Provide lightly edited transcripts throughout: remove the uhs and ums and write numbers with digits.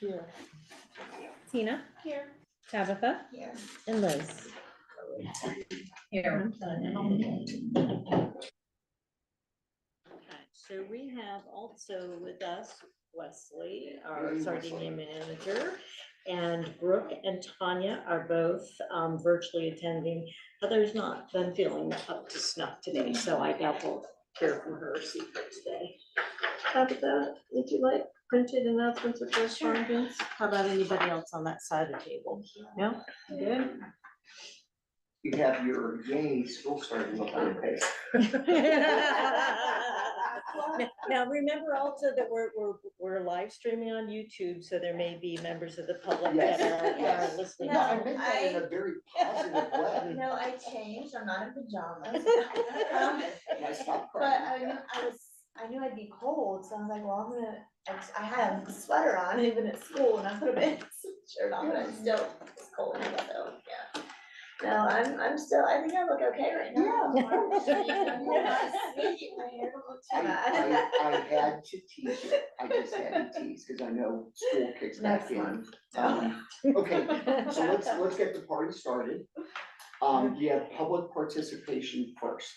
Here. Tina, Here. Tabitha, Here. and Liz. Here. So we have also with us Wesley, our Sardinia manager, and Brooke and Tanya are both virtually attending. Heather's not been feeling up to snuff today, so I doubt we'll hear from her secrets today. Tabitha, would you like printed announcements or correspondence? How about anybody else on that side of the table? No? Good? You have your yay school starting up on your face. Now, remember also that we're live streaming on YouTube, so there may be members of the public Yes. that are listening. No, I meant that in a very positive way. No, I changed. I'm not in pajamas. I stopped But crying. I knew I'd be cold, so I was like, well, I had a sweater on even at school, and I put a big shirt on, but I'm still it's cold, so yeah. No, I'm still. I think I look okay right now. Yeah. My hair don't look too bad. I had to tease it. I just had to tease because I know school kicks back Next in. month. Okay, so let's get the party started. You have public participation first.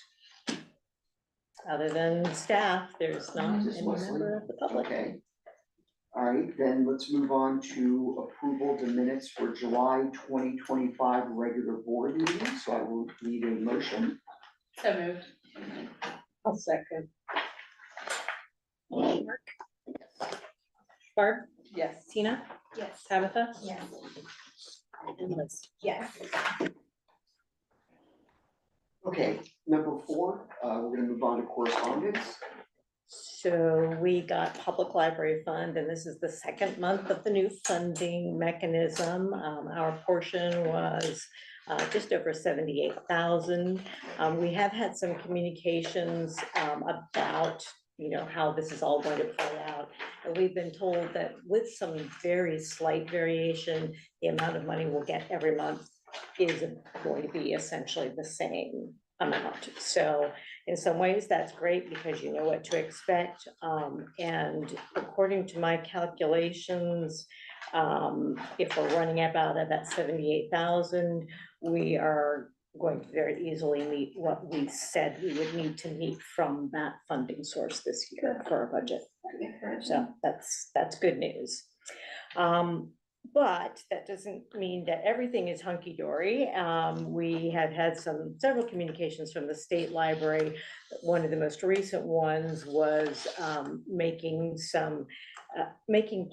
Other than staff, there's not Just any Wesley. member of the public. Okay. All right, then let's move on to approval of the minutes for July 2025 regular board meeting. So I will need a motion. So moved. I'll second. Barb, Yes. Tina, Yes. Tabitha, Yes. and Liz. Yes. Okay, number 4, we're gonna move on to correspondence. So we got public library fund, and this is the second month of the new funding mechanism. Our portion was just over 78,000. We have had some communications about, how this is all going to play out. And we've been told that with some very slight variation, the amount of money we'll get every month is going to be essentially the same amount. So in some ways, that's great because you know what to expect. And according to my calculations, if we're running about at that 78,000, we are going to very easily meet what we said we would need to meet from that funding source this year for our budget. So that's good news. But that doesn't mean that everything is hunky-dory. We have had several communications from the state library. One of the most recent ones was making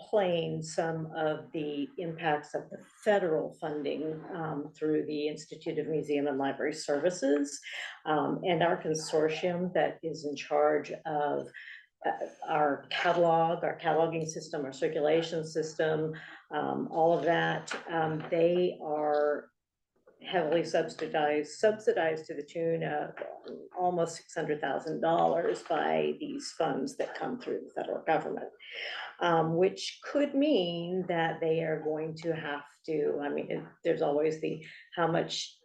plain some of the impacts of the federal funding through the Institute of Museum and Library Services, and our consortium that is in charge of our cataloging system, our circulation system, all of that. They are heavily subsidized to the tune of almost $600,000 by these funds that come through the federal government, which could mean that they are going to have to, there's always how much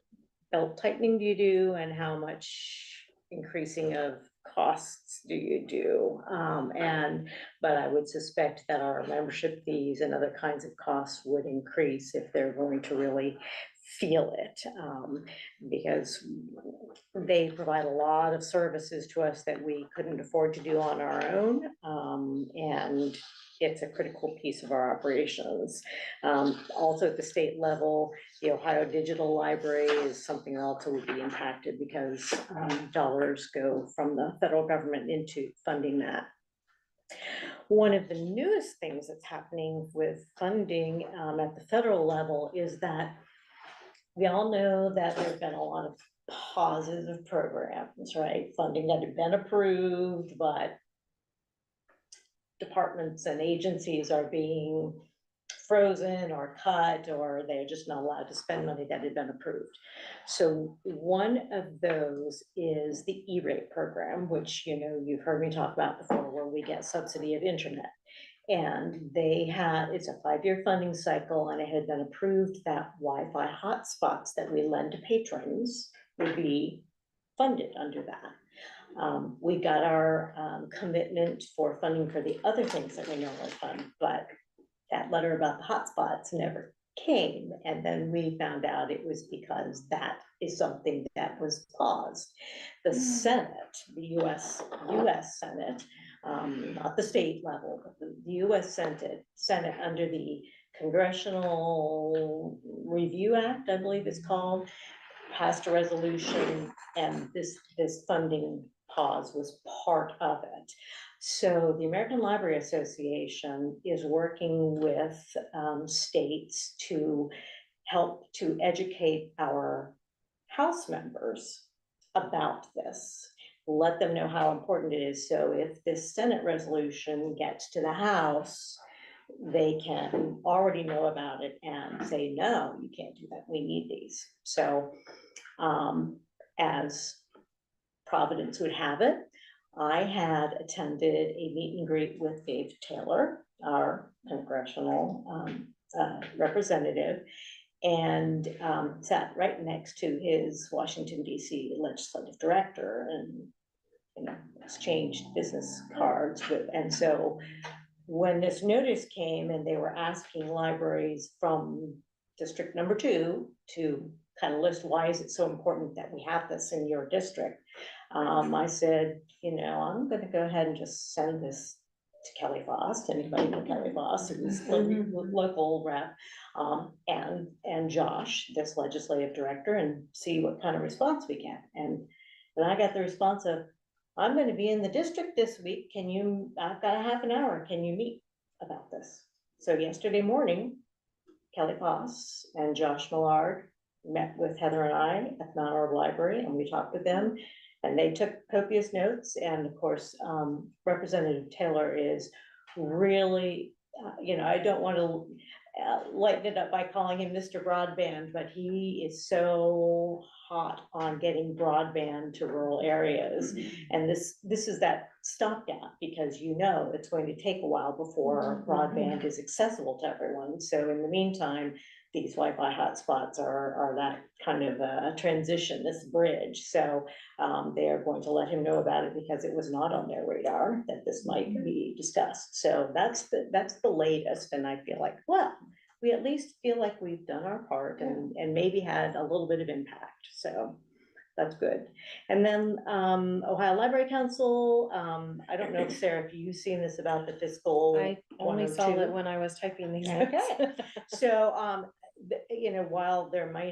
belt tightening do you do and how much increasing of costs do you do? But I would suspect that our membership fees and other kinds of costs would increase if they're going to really feel it, because they provide a lot of services to us that we couldn't afford to do on our own, and it's a critical piece of our operations. Also at the state level, the Ohio Digital Library is something that also would be impacted because dollars go from the federal government into funding that. One of the newest things that's happening with funding at the federal level is that we all know that there have been a lot of pauses of programs, right? Funding that had been approved, but departments and agencies are being frozen or cut, or they're just not allowed to spend money that had been approved. So one of those is the E-rate program, which you've heard me talk about before, where we get subsidy of internet. And it's a 5-year funding cycle, and it had been approved that Wi-Fi hotspots that we lend to patrons would be funded under that. We got our commitment for funding for the other things that we normally fund, but that that letter about the hotspots never came. And then we found out it was because that is something that was paused. The Senate, the US Senate, not the state level, but the US Senate under the Congressional Review Act, I believe it's called, passed a resolution, and this funding pause was part of it. So the American Library Association is working with states to help to educate our House members about this, let them know how important it is. So if this Senate resolution gets to the House, they can already know about it and say, no, you can't do that, we need these. So as Providence would have it, I had attended a meet and greet with Dave Taylor, our congressional representative, and sat right next to his Washington DC legislative director, and exchanged business cards with. And so when this notice came and they were asking libraries from district number 2 to kind of list, why is it so important that we have this in your district? I said, I'm going to go ahead and just send this to Kelly Foss, anybody know Kelly Foss, who's local rep, and Josh, this legislative director, and see what kind of response we get. And I got the response of, I'm going to be in the district this week. I've got a half an hour. Can you meet about this? So yesterday morning, Kelly Foss and Josh Millard met with Heather and I at Mount Orb Library, and we talked with them, and they took copious notes. And of course, Representative Taylor is really, I don't want to lighten it up by calling him Mr. Broadband, but he is so hot on getting broadband to rural areas. And this is that stopgap, because it's going to take a while before broadband is accessible to everyone. So in the meantime, these Wi-Fi hotspots are that kind of a transition, this bridge. So they are going to let him know about it, because it was not on their radar that this might be discussed. So that's the latest. And I feel like, well, we at least feel like we've done our part and maybe had a little bit of impact. So that's good. And then Ohio Library Council, I don't know, Sarah, if you've seen this about the fiscal. I only saw 102. it when I was typing these. Okay. So, while there may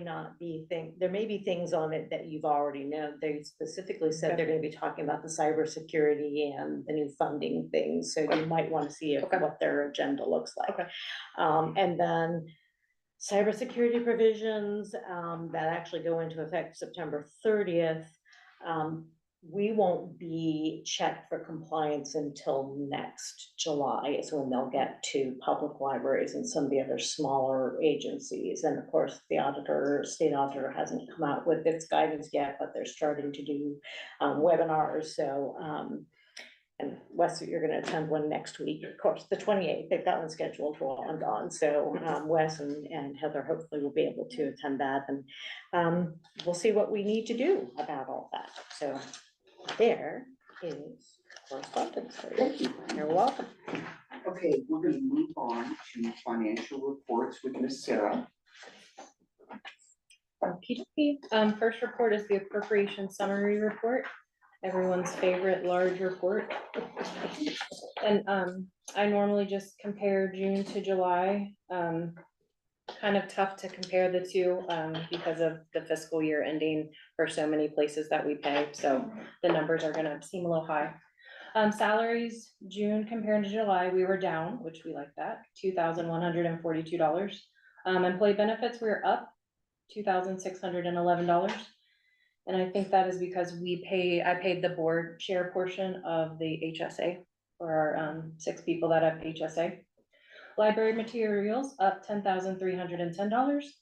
be things on it that you've already known, they specifically said they're going to be talking about the cybersecurity and the new funding things. So you might want to see what their agenda looks like. Okay. And then cybersecurity provisions that actually go into effect September 30th. We won't be checked for compliance until next July is when they'll get to public libraries and some of the other smaller agencies. And of course, the state auditor hasn't come out with its guidance yet, but they're starting to do webinars. So, and Wes, you're going to attend one next week, of course, the 28th. They've got one scheduled for all and gone. So Wes and Heather hopefully will be able to attend that, and we'll see what we need to do about all that. So there is correspondence for you. Thank you. You're welcome. Okay, we're going to move on to financial reports with Miss Sarah. First report is the appropriation summary report, everyone's favorite large report. And I normally just compare June to July. Kind of tough to compare the two because of the fiscal year ending for so many places that we pay. So the numbers are gonna seem a little high. Salaries, June compared to July, we were down, which we like that, $2,142. Employee benefits, we were up $2,611. And I think that is because I paid the board share portion of the HSA for our 6 people that have HSA. Library materials up $10,310.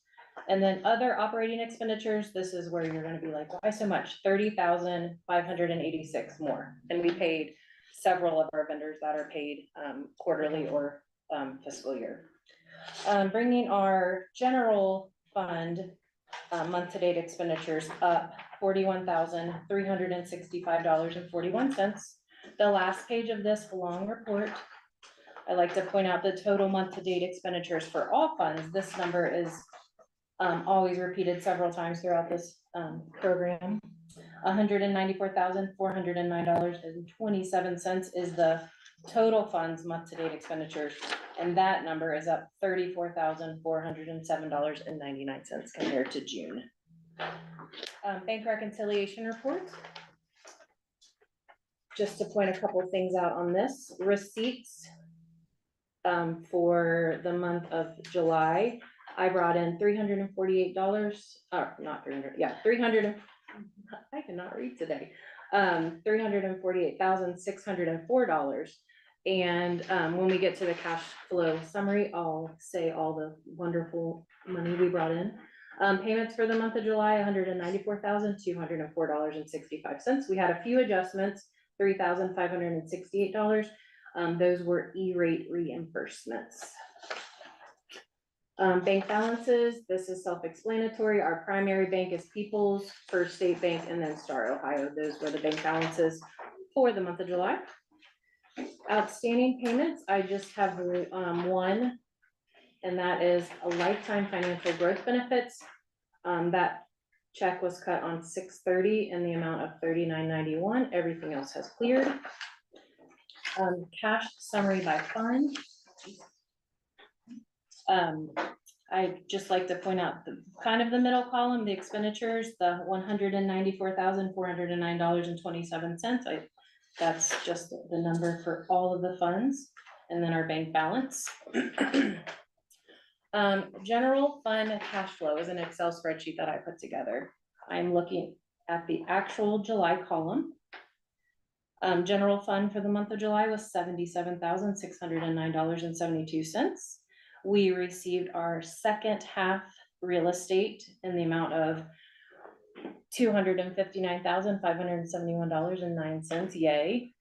And then other operating expenditures, this is where you're gonna be like, why so much? $30,586 more. And we paid several of our vendors that are paid quarterly or fiscal year. Bringing our general fund month-to-date expenditures up $41,365.41. The last page of this long report I like to point out the total month-to-date expenditures for all funds. This number is always repeated several times throughout this program. $194,409.27 is the total funds month-to-date expenditures, and that number is up $34,407.99 compared to June. Bank reconciliation report. Just to point a couple things out on this, receipts for the month of July, I brought in $348, not 300, yeah, 300, I cannot read today. $348,604. And when we get to the cash flow summary, I'll say all the wonderful money we brought in. Payments for the month of July, $194,204.65. We had a few adjustments, $3,568. Those were E-rate reimbursements. Bank balances, this is self-explanatory. Our primary bank is People's, First State Bank, and then Star Ohio. Those were the bank balances for the month of July. Outstanding payments, I just have one, and that is a lifetime financial growth benefits. That check was cut on 6/30 in the amount of $39.91. Everything else has cleared. Cash summary by fund. I just like to point out the kind of the middle column, the expenditures, the $194,409.27. That's just the number for all of the funds, and then our bank balance. General fund cash flow is an Excel spreadsheet that I put together. I'm looking at the actual July column. General fund for the month of July was $77,609.72. We received our second half real estate in the amount of $259,571.09. Yay.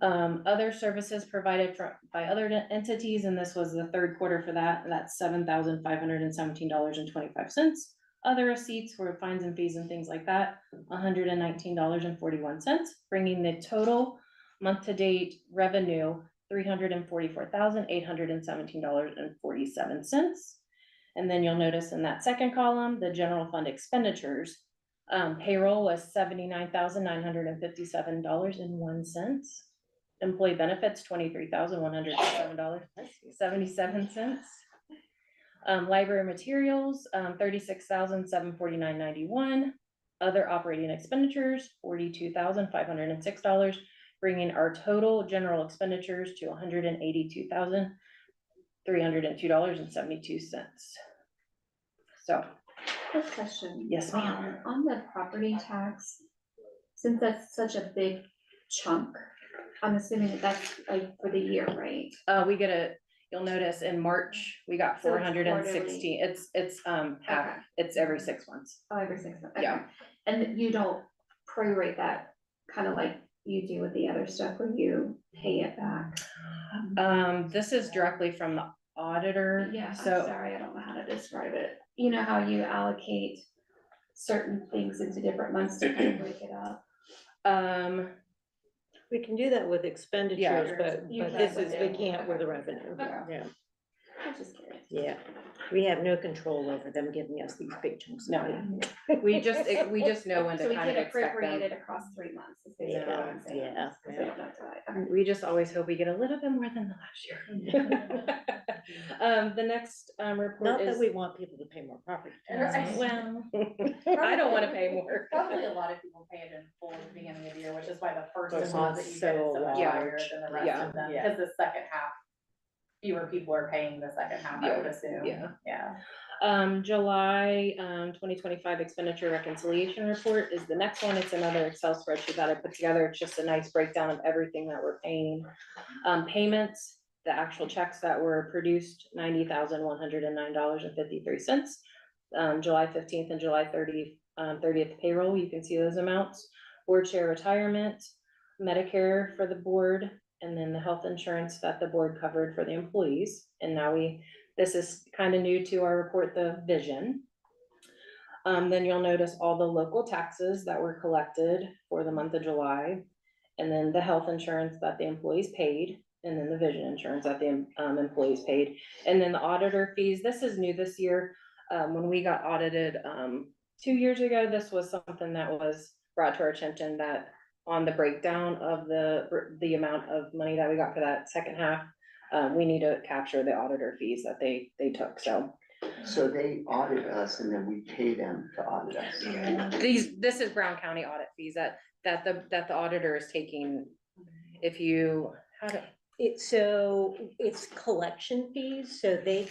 Other services provided by other entities, and this was the third quarter for that, and that's $7,517.25. Other receipts were fines and fees and things like that, $119.41, bringing the total month-to-date revenue $344,817.47. And then you'll notice in that second column, the general fund expenditures, payroll was $79,957.01. Employee benefits, $23,107.77. Library materials, $36,749.91. Other operating expenditures, $42,506, bringing our total general expenditures to $182,302.72. So, Quick question. Yes, ma'am. On the property tax, since that's such a big chunk, I'm assuming that that's like for the year, right? we get you'll notice in March, we got So it's 416, it's half, Okay. it's every 6 months. Oh, every 6 months, Yeah. okay. And you don't prorate that, kind of like you do with the other stuff where you pay it back? This is directly from the auditor. Yeah, I'm So, sorry, I don't know how to describe it. You know how you allocate certain things into different months to kind of break it up? We can do that with expenditures, but You this can is, with we it. can't with the Okay. revenue. Okay. Yeah, I'm just curious. yeah. We have no control over them giving us these big chunks. of No. money. we just know when So to we kind of can expect appropriate them. it across 3 months, is basically what I'm saying. Yeah, 'Cause we don't know tonight. Okay. We just always hope we get a little bit more than the last year. The next report Not that is, we want people to pay more property Right. taxes. well, I don't want to pay more. Probably a lot of people pay it in full at the beginning of the year, which is why the first First amount one's that you get is so so much large. higher than the rest Yeah. of them, Yeah. because the second half, fewer people are paying the second half, I would assume. Yeah. Yeah. July 2025 expenditure reconciliation report is the next one. It's another Excel spreadsheet that I put together. It's just a nice breakdown of everything that we're paying. Payments, the actual checks that were produced, $90,109.53. July 15th and July 30th payroll, you can see those amounts. Board share retirement, Medicare for the board, and then the health insurance that the board covered for the employees. And now this is kind of new to our report, the vision. Then you'll notice all the local taxes that were collected for the month of July, and then the health insurance that the employees paid, and then the vision insurance that the employees paid. And then the auditor fees, this is new this year. When we got audited 2 years ago, this was something that was brought to our attention, that on the breakdown of the amount of money that we got for that second half, we need to capture the auditor fees that they took, so. So they audit us and then we pay them to audit us. This is Brown County audit fees that the auditor is taking. If you, It's collection fees, so the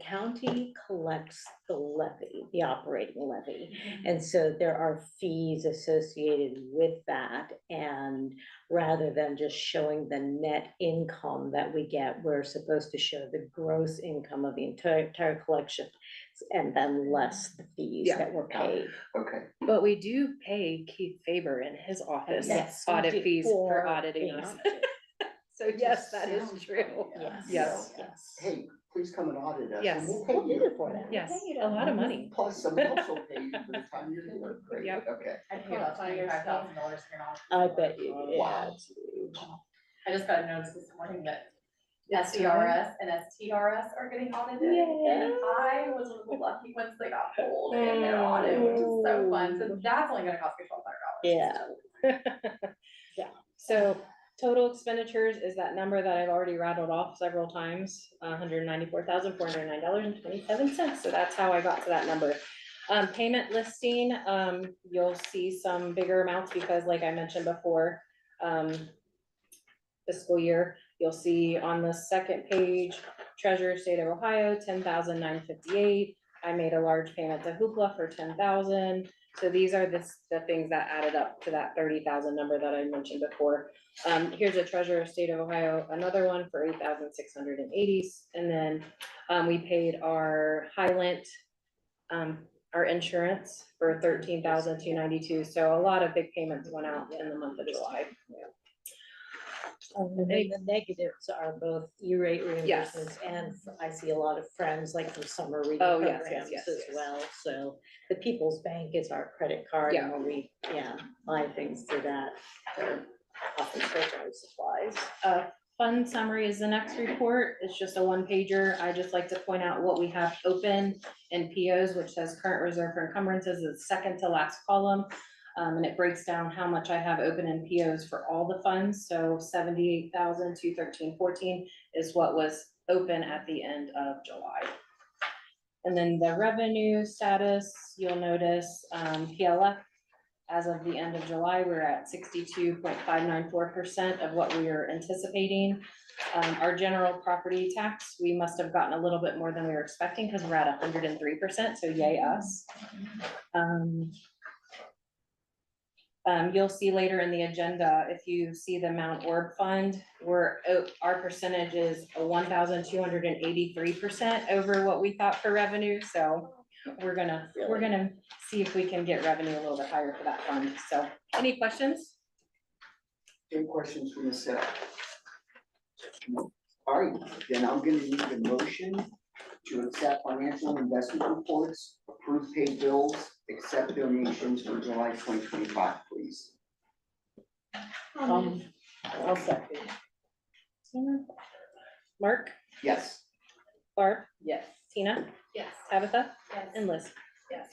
county collects the levy, the operating levy. And so there are fees associated with that, and rather than just showing the net income that we get, we're supposed to show the gross income of the entire collection, and then less the fees Yeah. that were paid. Okay, but we do pay Keith Faber in his office Yes, we audit do fees for for auditing being us. audited. So yes, that is Sounds true. like, Yes. Yes. hey, please come and audit us. and Yes. We'll pay We'll do you. it for them. Yes, Pay you a lot of money. Plus, someone else will pay you for the time you're here. Great, Yep. okay. I'd pay about $25,000 for your I knowledge. bet you, yeah, Wow. it's huge. I just got a notice this morning that It's SCRS and STRS are getting audited, and I was one of the lucky ones that got pulled in their audit, which is so fun, so that's only gonna cost me $1,200. Yeah, So total expenditures is that number that I've already rattled off several times, $194,409.27. So that's how I got to that number. Payment listing, you'll see some bigger amounts because like I mentioned before, fiscal year, you'll see on the second page, Treasurer State of Ohio, $10,958. I made a large payment to Hoopla for $10,000. So these are the things that added up to that 30,000 number that I mentioned before. Here's a Treasurer State of Ohio, another one for 8,680. And then we paid our Highland, our insurance for 13,292. So a lot of big payments went out in the month of July. and then the negatives are both E-rate Yes. reimbursements, and I see a lot of friends like from summer reading Oh, yes, programs yes, as yes. well. So the People's Bank is our credit card, and when we, buy things through that, they're often stationery supplies. Fund summary is the next report. It's just a one pager. I just like to point out what we have open in POs, which says current reserve for encumbrances is the second to last column. And it breaks down how much I have open in POs for all the funds. So 78,213.14 is what was open at the end of July. And then the revenue status, you'll notice, PLF, as of the end of July, we're at 62.594% of what we are anticipating. Our general property tax, we must have gotten a little bit more than we were expecting because we're at 103%, so yay us. You'll see later in the agenda, if you see the Mount Orb Fund, our percentage is 1,283% over what we thought for revenue, so we're gonna see if we can get revenue a little bit higher for that fund. So, any questions? Any questions from the set? All right, then I'm gonna need a motion to accept financial investment reports, approve paid bills, accept donations for July 2025, please. I'll second. Tina? Mark, Yes. Barb, Yes. Tina, Yes. Tabitha, Yes. and Liz. Yes.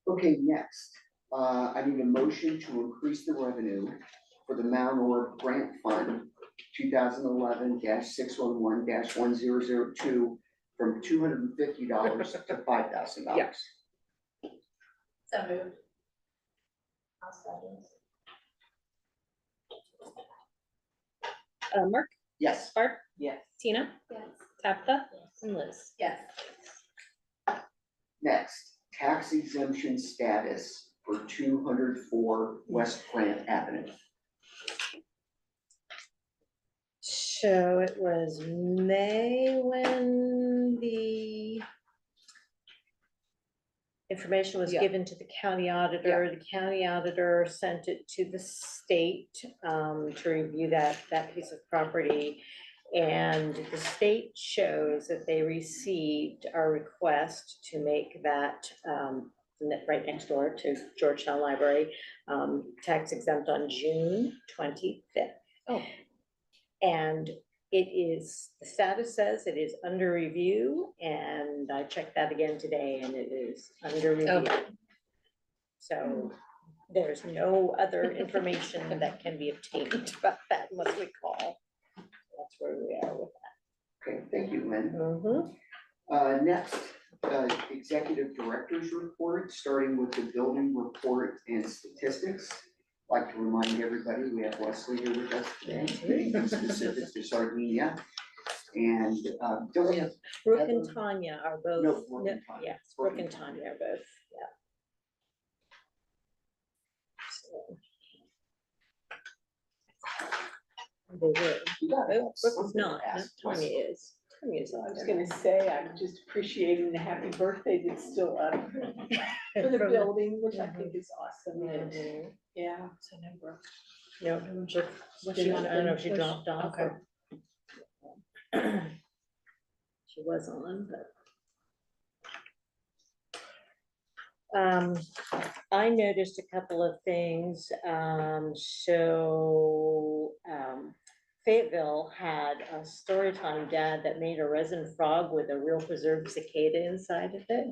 Okay, next, I need a motion to increase the revenue for the Mount Orb Grant Fund 2011-611-1002 from $250 to $5,000. Yeah. So moved. Mark, Yes. Barb, Yes. Tina, Yes. Tabitha, and Liz. Yes. Next, tax exemption status for 204 West Plant Avenue. So it was May when the information was Yeah. given to the county auditor. The county auditor sent it to the state to review that piece of property. And the state shows that they received our request to make that right next door to Georgetown Library, tax exempt on June 25th. Oh. And it is, the status says it is under review, and I checked that again today, and it is under review. So there's no other information that can be obtained about that unless we call. That's where we are with Okay, thank you, Lynn. that. Next, executive director's report, starting with the building report and statistics. I'd like to remind everybody, we have Wesley here with us today, anything specific to Sardinia. And don't we have, Brooke and Tanya are both. No, Brooke and Tanya. Yes, Brooke and Tanya are both, yeah. So. They were. you got it. Brooke is not, Tanya is. Tanya's I on was there. gonna say, I'm just appreciating the happy birthday that's still up for the building, which I think is awesome, and, Mhm. yeah. So no Brooke. No, Brooke, she, I don't know if she dropped off or. She was on, but. I noticed a couple of things, Fayetteville had a story time dad that made a resin frog with a real preserved cicada inside of it.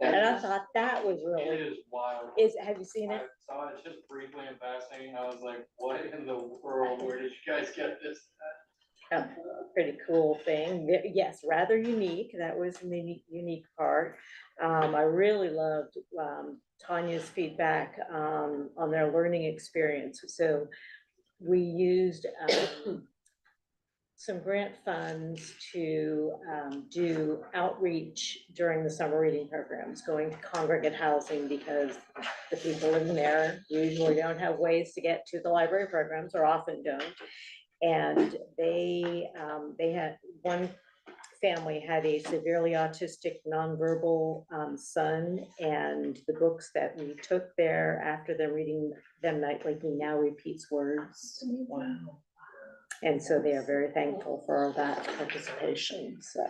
And I thought that was It really, is wild. have you seen I it? saw it just briefly in passing. I was like, what in the world? Where did you guys get this? A pretty cool thing. Yes, rather unique. That was the unique part. I really loved Tanya's feedback on their learning experience. So we used some grant funds to do outreach during the summer reading programs, going to congregate housing because the people living there usually don't have ways to get to the library programs, or often don't. And they had, one family had a severely autistic nonverbal son, and the books that we took there after them reading them nightly, he now repeats words. Wow. And so they are very thankful for that participation, so,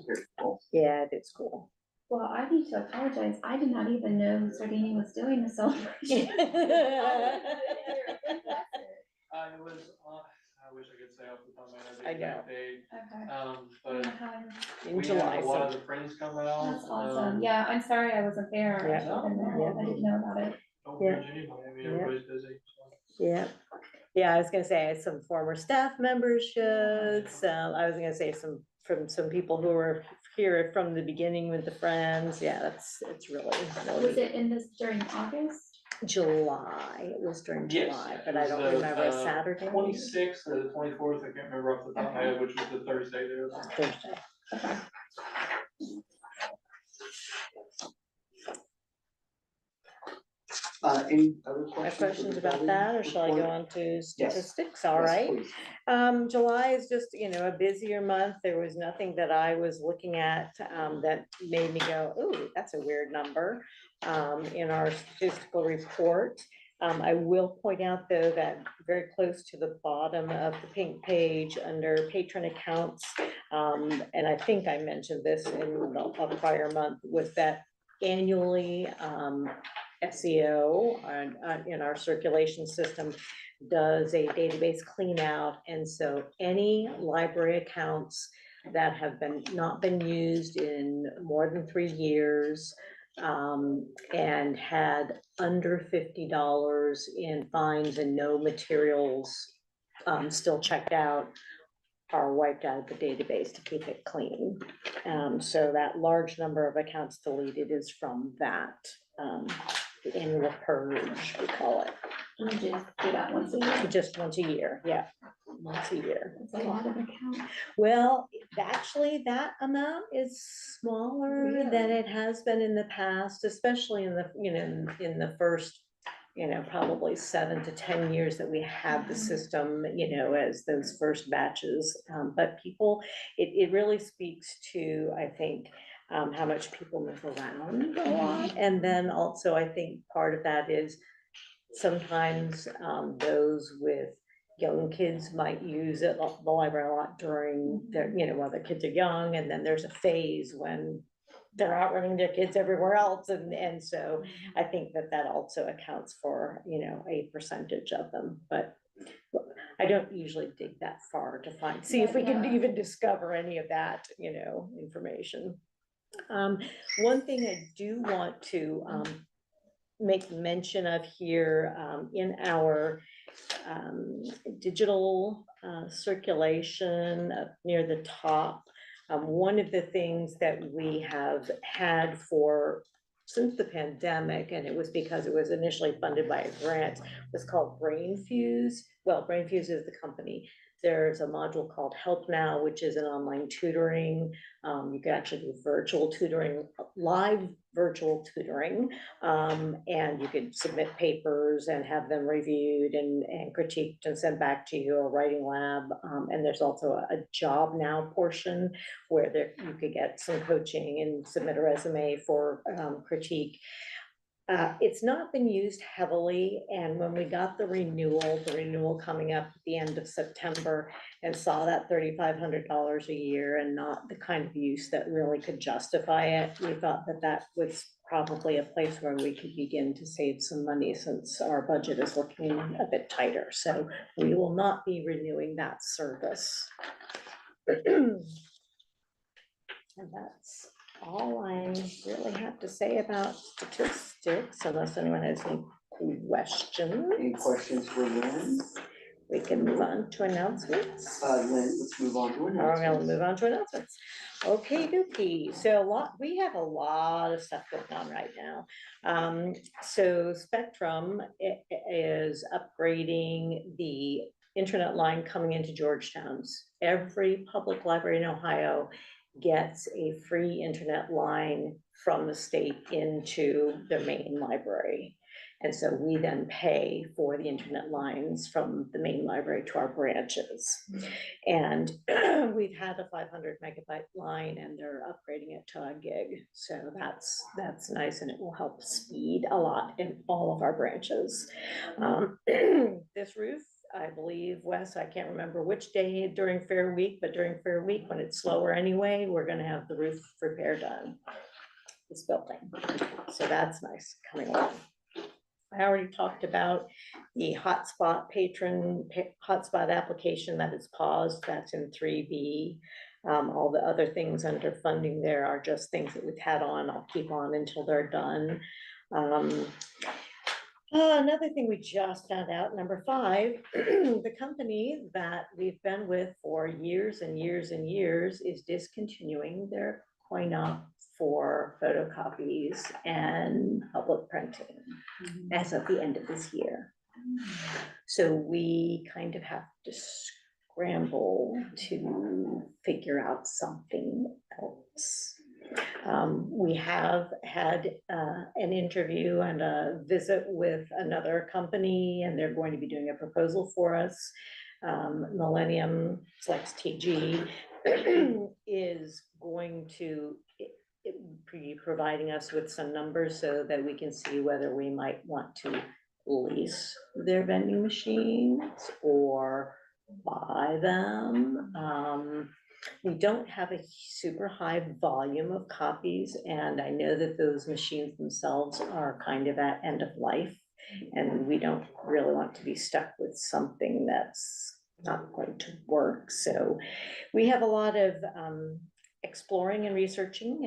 Very cool. yeah, it's cool. Well, I need to apologize. I did not even know Sardinia was doing the celebration. It was, I wish I could say off the top of my head. the I know. exact date. Okay. But In we July, had a lot so, of the friends come out. That's awesome. Yeah, I'm sorry I wasn't there. I Yeah. should have been there. Yeah. I didn't know about it. Don't Yeah. judge anybody. I mean, Yeah. everybody's busy. So. yeah. Yeah, I was gonna say some former staff members showed, some, I was gonna say from some people who were here from the beginning with the friends. Yeah, it's really, Was really it in this during August? July. It was during Yes, July, but it I was don't the, remember a Saturday. 26th or the 24th, I can't remember off the top of my head, which was the Thursday there. Thursday. Okay. Any other questions? My for questions the about building that, or shall I go report? on to statistics? All Yes, right. please. July is just, a busier month. There was nothing that I was looking at that made me go, ooh, that's a weird number in our statistical report. I will point out, though, that very close to the bottom of the pink page under patron accounts, and I think I mentioned this in a prior month, was that annually SEO in our circulation system does a database clean out. And so any library accounts that have not been used in more than 3 years and had under $50 in fines and no materials still checked out are wiped out of the database to keep it clean. So that large number of accounts deleted is from that, the annual purge, we call it. We just do that once a year. Just once a year, yeah, once a year. It's a lot of accounts. Well, actually, that amount is smaller than it has been in the past, especially in the, in the first, probably 7 to 10 years that we had the system, as those first batches. But people, it really speaks to, I think, how much people move around a lot. And then also, I think part of that is sometimes those with young kids might use it, the library a lot during their, while the kids are young, and then there's a phase when they're outrunning their kids everywhere else, and so I think that also accounts for, a percentage of them. But I don't usually dig that far to see if we can Yeah. even discover any of that, information. One thing I do want to make mention of here in our digital circulation up near the top. One of the things that we have had since the pandemic, and it was because it was initially funded by a grant, was called Brain Fuse. Well, Brain Fuse is the company. There's a module called Help Now, which is an online tutoring. You can actually do virtual tutoring, live virtual tutoring, and you could submit papers and have them reviewed and critiqued and sent back to your writing lab. And there's also a Job Now portion where you could get some coaching and submit a resume for critique. It's not been used heavily, and when we got the renewal coming up at the end of September, and saw that $3,500 a year and not the kind of use that really could justify it, we thought that was probably a place where we could begin to save some money, since our budget is looking a bit tighter. So we will not be renewing that service. And that's all I really have to say about statistics, unless anyone has any questions. Any questions for Lynn? We can move on to announcements. Lynn, let's move on to We're gonna announcements. move on to announcements. Okay, dokie. So we have a lot of stuff going on right now. So Spectrum is upgrading the internet line coming into Georgetown's. Every public library in Ohio gets a free internet line from the state into their main library. And so we then pay for the internet lines from the main library to our branches. And we've had a 500 megabyte line, and they're upgrading it to a gig. So that's nice, and it will help speed a lot in all of our branches. This roof, I believe, Wes, I can't remember which day during Fair Week, but during Fair Week, when it's slower anyway, we're gonna have the roof repair done. This building. So that's nice coming along. I already talked about the hotspot hotspot application that is paused. That's in 3B. All the other things under funding there are just things that we've had on. I'll keep on until they're done. Another thing we just found out, number 5, the company that we've been with for years and years and years is discontinuing their coin-op for photocopies and public printing as of the end of this year. So we kind of have to scramble to figure out something else. We have had an interview and a visit with another company, and they're going to be doing a proposal for us. Millennium TG is going to be providing us with some numbers so that we can see whether we might want to lease their vending machines or buy them. We don't have a super high volume of copies, and I know that those machines themselves are kind of at end of life, and we don't really want to be stuck with something that's not going to work. So we have a lot of exploring and researching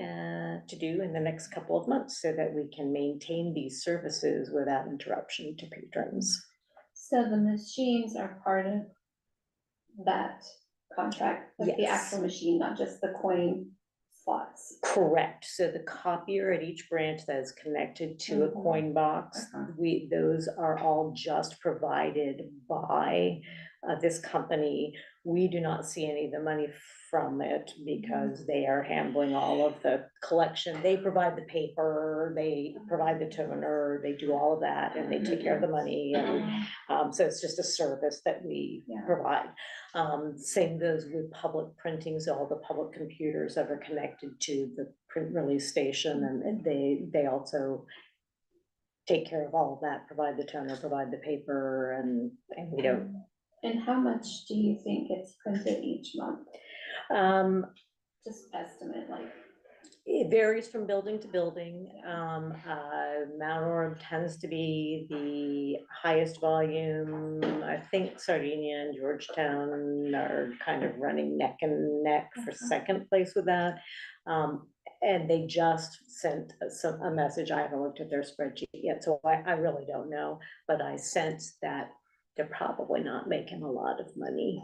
to do in the next couple of months so that we can maintain these services without interruption to patrons. So the machines are part of that contract, like the Yes. actual machine, not just the coin slots. Correct. So the copier at each branch that is connected to a coin box, those are all just provided by this company. We do not see any of the money from it because they are handling all of the collection. They provide the paper, they provide the toner, they do all of that, and they take care of the money. And so it's just a service that we provide. Same goes with public printing. So all the public computers that are connected to the print release station, and they also take care of all of that, provide the toner, provide the paper, and we don't. And how much do you think gets printed each month? Just estimate, like. It varies from building to building. Mount Orem tends to be the highest volume. I think Sardinia and Georgetown are kind of running neck and neck for second place with that. And they just sent a message. I haven't looked at their spreadsheet yet, so I really don't know. But I sense that they're probably not making a lot of money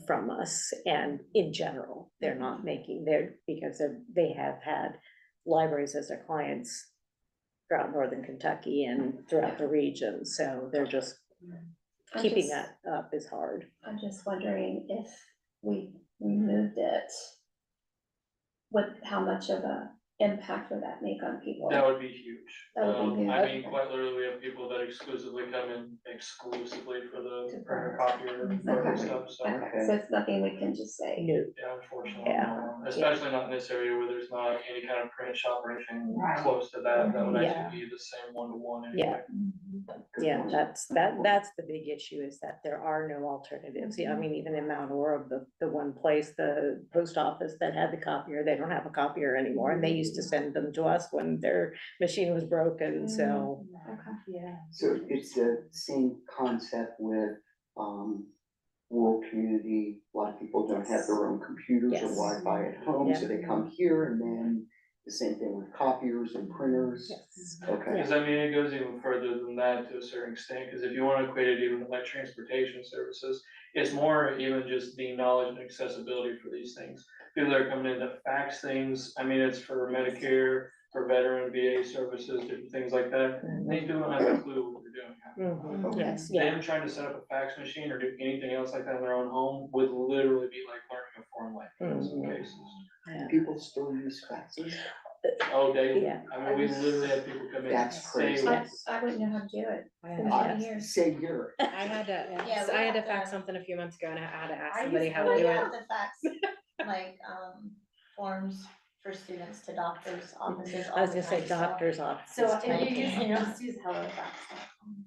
from us. And in general, they're not making because they have had libraries as their clients throughout Northern Kentucky and throughout the region. So they're just I'm keeping just- that up is hard. I'm just wondering if we removed it, how much of a impact would that make on people? That would be huge. That would be huge. I mean, quite literally, we have people that exclusively come in exclusively for the printer copier and photo Okay. stuff, so. Okay, so it's nothing we can just say. No. Yeah, unfortunately, Yeah. especially not in this area where there's not any kind of print shop or anything Right. close to that, that would Yeah. actually be the same one-to-one Yeah. anyway. Yeah, that's the big issue, is that there are no alternatives. Yeah, I mean, even in Mount Orem, the one place, the post office that had the copier, they don't have a copier anymore. And they used to send them to us when their machine was broken, so. Okay. Yeah. So it's the same concept with, rural community, a lot of people don't have their own computers or Yes. Wi-Fi at home, so they come here, and then the same thing with copiers and printers. Yes. Okay, Because I mean, it goes even further than that to a certain extent, because if you want to equate it even to like transportation services, it's more even just the knowledge and accessibility for these things. People that are coming in to fax things, I mean, it's for Medicare, for veteran VA services, different things like that. They don't have a clue what they're doing. Mhm, yes, yeah. Them trying to set up a fax machine or do anything else like that in their own home would literally be like learning a foreign language in some cases. Yeah. people still use faxes. Oh, daily. Yeah. I mean, we literally have people come in and That's say, crazy. I wouldn't know how to do it. It's been Yeah. 20 years. Same here. I had to, Yeah, we I had to have fax to- something a few months ago and I had to ask I somebody used how to- to We do have it. to fax, like, forms for students to doctors' offices I was all the gonna say time, so- doctor's office. So if you use, just use HelloFax.com.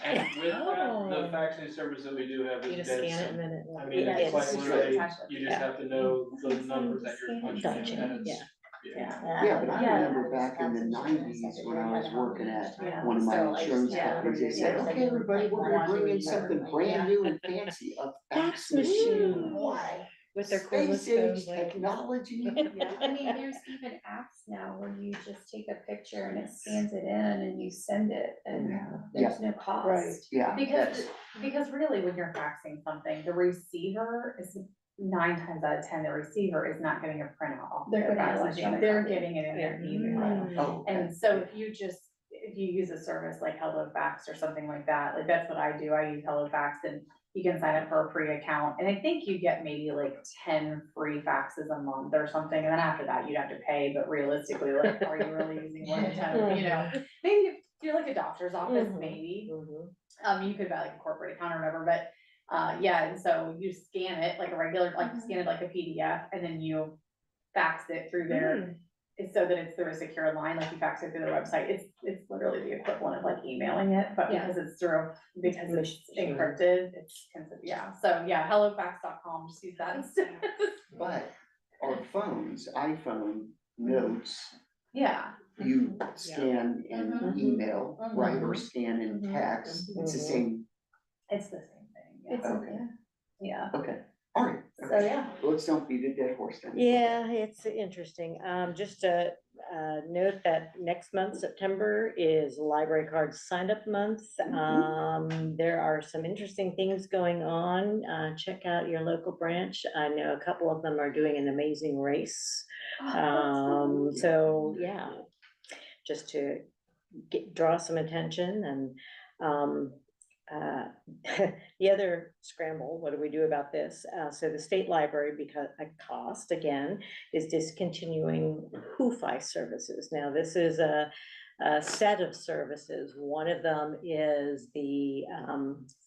and with Oh. the faxing service that we do have You is just dead scan it and simple. then it. I mean, Yeah, it's quite it's literally, attached with you it. just have to know the It's numbers like that you're scanning. punching in, and it's, Yeah. yeah. Yeah, but I Yeah. remember back in the nineties when I was working at Yeah. one of my So, like, insurance yeah. companies, they said, Yeah. okay, everybody, we're gonna bring in something brand new and fancy, a fax machine. Why? With their cordless Space age phones, like. technology. Yeah, I mean, there's even apps now where you just take a picture and it scans it in and you send it and there's no cost. Right. Yeah, Because, because really, when you're faxing something, the receiver is 9 times out of 10, the receiver is not getting a printout off They're their getting fax machine, electronic they're copy. getting it in their email. Mm. oh, okay. And so if you use a service like HelloFax or something like that, like that's what I do, I use HelloFax and you can sign up for a free account, and I think you get maybe like 10 free faxes a month or something, and then after that, you'd have to pay, but realistically, like, are you really using more than 10, you know? Maybe if you're like a doctor's office, Mhm. maybe, Mhm. you could buy like a corporate account or whatever, but, yeah, and so you scan it like a regular, like scan it like a PDF, and then you fax it through there. It's so that it's through a secure line, like you fax it through their website, it's literally the equivalent of like emailing it, but Yeah. because it's encrypted, it's, yeah, so, yeah, hellofax.com, just use that instead. But our phones, iPhone notes, Yeah, you scan and Mhm. email, right, or Mhm. scan and Mhm. text, it's the Mhm. same, it's the same thing, yeah, It's, Okay. yeah, okay, all right. so, yeah. Let's don't beat a dead horse then. Yeah, it's interesting. Just to note that next month, September, is library card sign up month. There are some interesting things going on. Check out your local branch. I know a couple of them are doing an amazing race. So yeah, just to draw some attention and the other scramble, what do we do about this? So the state library, because a cost again, is discontinuing HUFI services. Now, this is a set of services. One of them is the,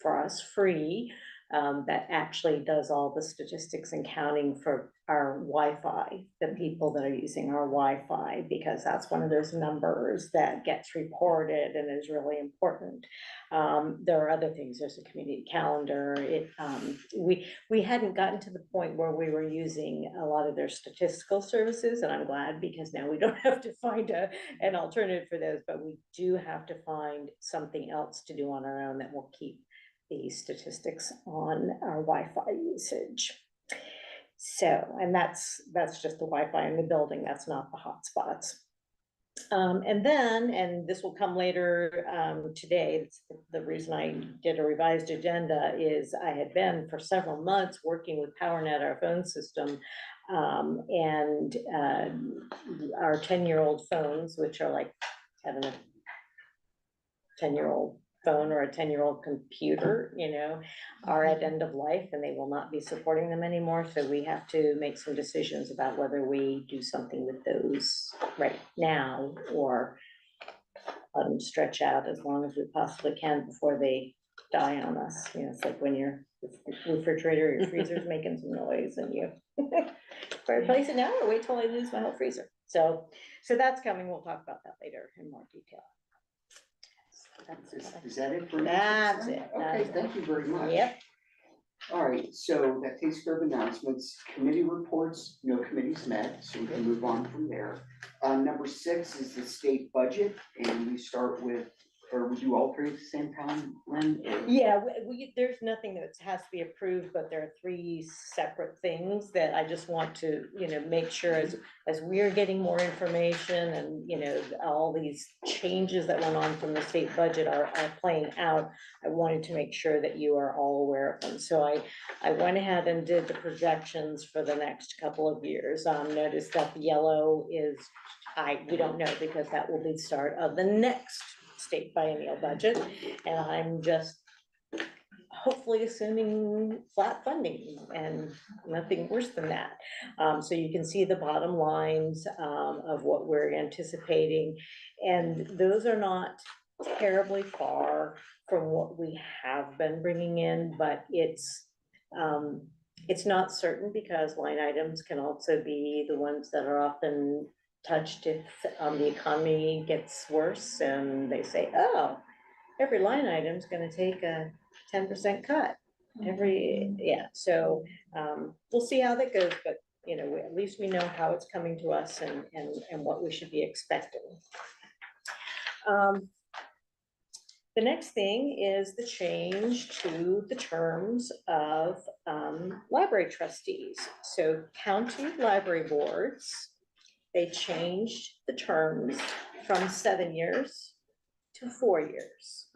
for us, free that actually does all the statistics and counting for our Wi-Fi, the people that are using our Wi-Fi, because that's one of those numbers that gets reported and is really important. There are other things, there's a community calendar, we hadn't gotten to the point where we were using a lot of their statistical services, and I'm glad, because now we don't have to find an alternative for those, but we do have to find something else to do on our own that will keep the statistics on our Wi-Fi usage. So, and that's just the Wi-Fi in the building, that's not the hotspots. And this will come later today, it's the reason I did a revised agenda is I had been for several months working with PowerNet, our phone system, and our 10-year-old phones, which are like having a 10-year-old phone or a 10-year-old computer, are at end of life and they will not be supporting them anymore. So we have to make some decisions about whether we do something with those right now or let them stretch out as long as we possibly can before they die on us. It's like when your refrigerator, your freezer's making some noise and you replace it now or wait till I lose my whole freezer. So that's coming. We'll talk about that later in more detail. Is that it for? That's it. Okay, thank you very much. Yep. All right, so that takes care of announcements, committee reports, no committees met, so we can move on from there. Number 6 is the state budget, and we start with, or we do all three at the same time, Lynn? Yeah, there's nothing that has to be approved, but there are 3 separate things that I just want to, make sure as we're getting more information and, all these changes that went on from the state budget are playing out. I wanted to make sure that you are all aware of them. So I went ahead and did the projections for the next couple of years. Notice that the yellow is, we don't know because that will be the start of the next state biennial budget, and I'm just hopefully assuming flat funding and nothing worse than that. So you can see the bottom lines of what we're anticipating, and those are not terribly far from what we have been bringing in, but it's not certain because line items can also be the ones that are often touched if the economy gets worse and they say, oh, every line item is going to take a 10% cut. So we'll see how that goes, but at least we know how it's coming to us and what we should be expecting. The next thing is the change to the terms of library trustees. So county library boards, they changed the terms from 7 years to 4 years.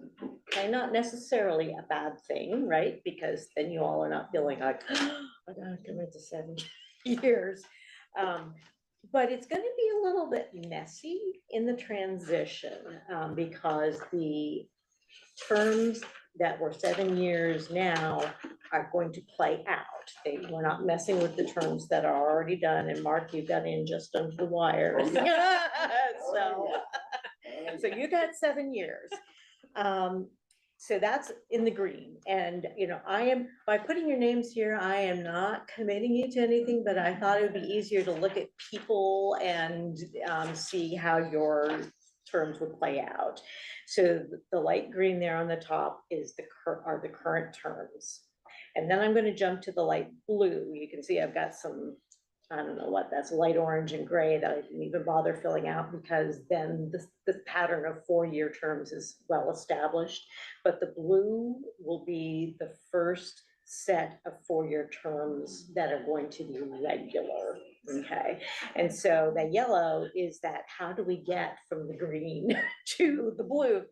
Okay, not necessarily a bad thing, right? Because then you all are not feeling like, oh, I gotta commit to 7 years. But it's going to be a little bit messy in the transition because the terms that were 7 years now are going to play out. We're not messing with the terms that are already done. And Mark, you got in just under the wire. So you got 7 years. So that's in the green. And, I am, by putting your names here, I am not committing you to anything, but I thought it would be easier to look at people and see how your terms would play out. So the light green there on the top is are the current terms. And then I'm going to jump to the light blue. You can see I've got some, I don't know what that's, light orange and gray that I didn't even bother filling out because then the pattern of 4-year terms is well established. But the blue will be the first set of 4-year terms that are going to be regular. Okay, and so the yellow is that how do we get from the green to the blue?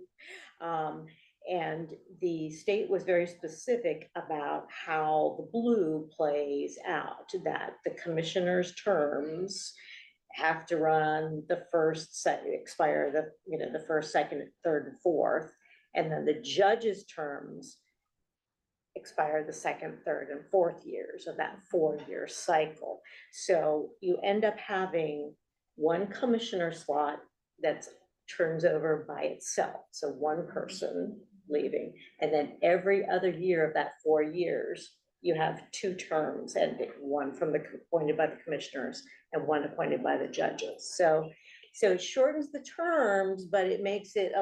And the state was very specific about how the blue plays out, that the commissioner's terms have to run the first set, expire the first, second, third, and fourth, and then the judge's terms expire the second, third, and fourth years of that 4-year cycle. So you end up having one commissioner slot that turns over by itself. So one person leaving. And then every other year of that 4 years, you have 2 terms ending, one appointed by the commissioners and one appointed by the judges. So it shortens the terms, but it makes it,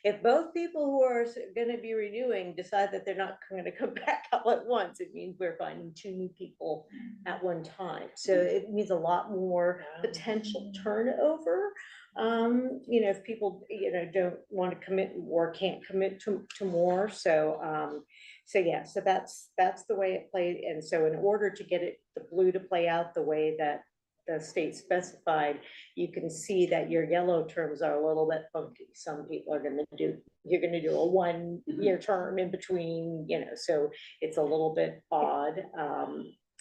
if both people who are gonna be renewing decide that they're not gonna come back all at once, it means we're finding 2 new people at one time. So it means a lot more potential turnover. If people, don't want to commit or can't commit to more. So that's the way it played. And so in order to get the blue to play out the way that the state specified, you can see that your yellow terms are a little bit funky. Some people are you're gonna do a 1-year term in between, so it's a little bit odd.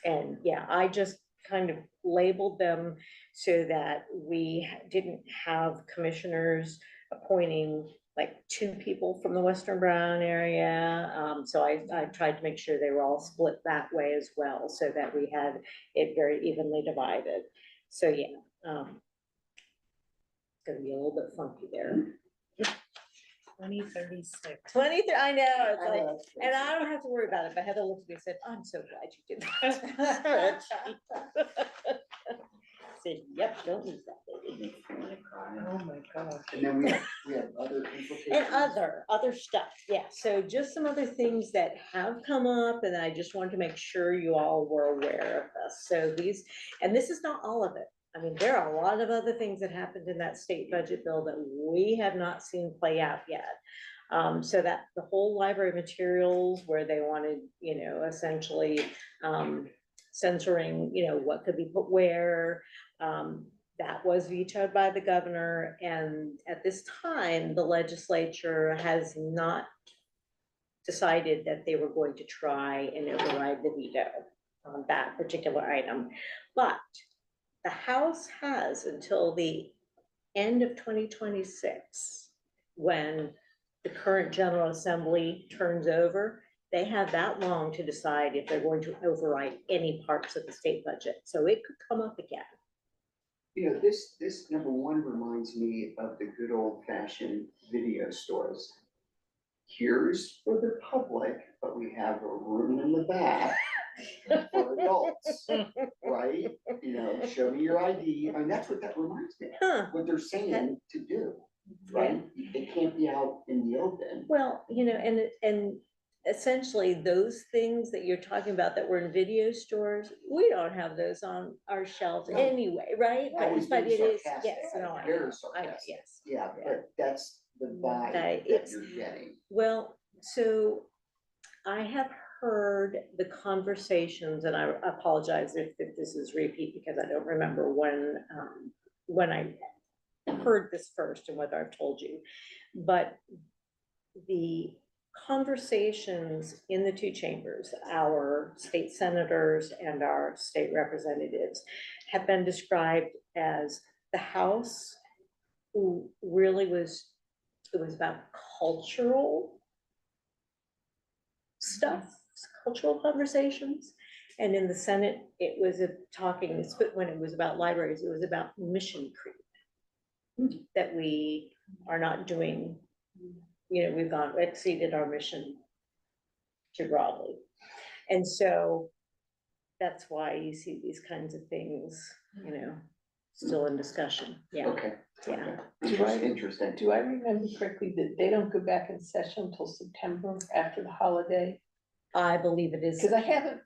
And yeah, I just kind of labeled them so that we didn't have commissioners appointing like 2 people from the Western Brown area. So I tried to make sure they were all split that way as well, so that we had it very evenly divided. So yeah, it's gonna be a little bit funky there. 2036. 23, I know, it's like, and I don't have to worry about it, but Heather looked at me and said, I'm so glad you did that. Said, yep, don't use that, baby. Oh my gosh. And then we have other implications. And other stuff, yeah, so just some other things that have come up, and I just wanted to make sure you all were aware of this. So this is not all of it. I mean, there are a lot of other things that happened in that state budget bill that we have not seen play out yet. So that the whole library materials where they wanted, essentially censoring, what could be put where, that was vetoed by the governor. And at this time, the legislature has not decided that they were going to try and override the veto on that particular item. But the House has until the end of 2026, when the current General Assembly turns over. They have that long to decide if they're going to override any parts of the state budget. So it could come up again. This number one reminds me of the good old fashioned video stores. Here's for the public, but we have a room in the back for adults, right? Show me your ID. I mean, that's what that reminds me of, Huh. what they're saying to do, right? They can't be out in the open. Well, and essentially those things that you're talking about that were in video stores, we don't have those on our shelves No. anyway, right? I was But being it is, sarcastic. yes, no, I Very know, sarcastic. yes. Yeah, but that's the vibe that It's- you're getting. Well, so I have heard the conversations, and I apologize if this is repeat, because I don't remember when I heard this first and whether I've told you, but the conversations in the 2 chambers, our state senators and our state representatives, have been described as the House who really was about cultural stuff, cultural conversations. And in the Senate, it was when it was about libraries, it was about mission creep. That we are not doing, we've exceeded our mission too broadly. And so that's why you see these kinds of things, still in discussion. Yeah, Okay. yeah. Interesting. Do I remember correctly that they don't go back in session until September after the holiday? I believe it is. Because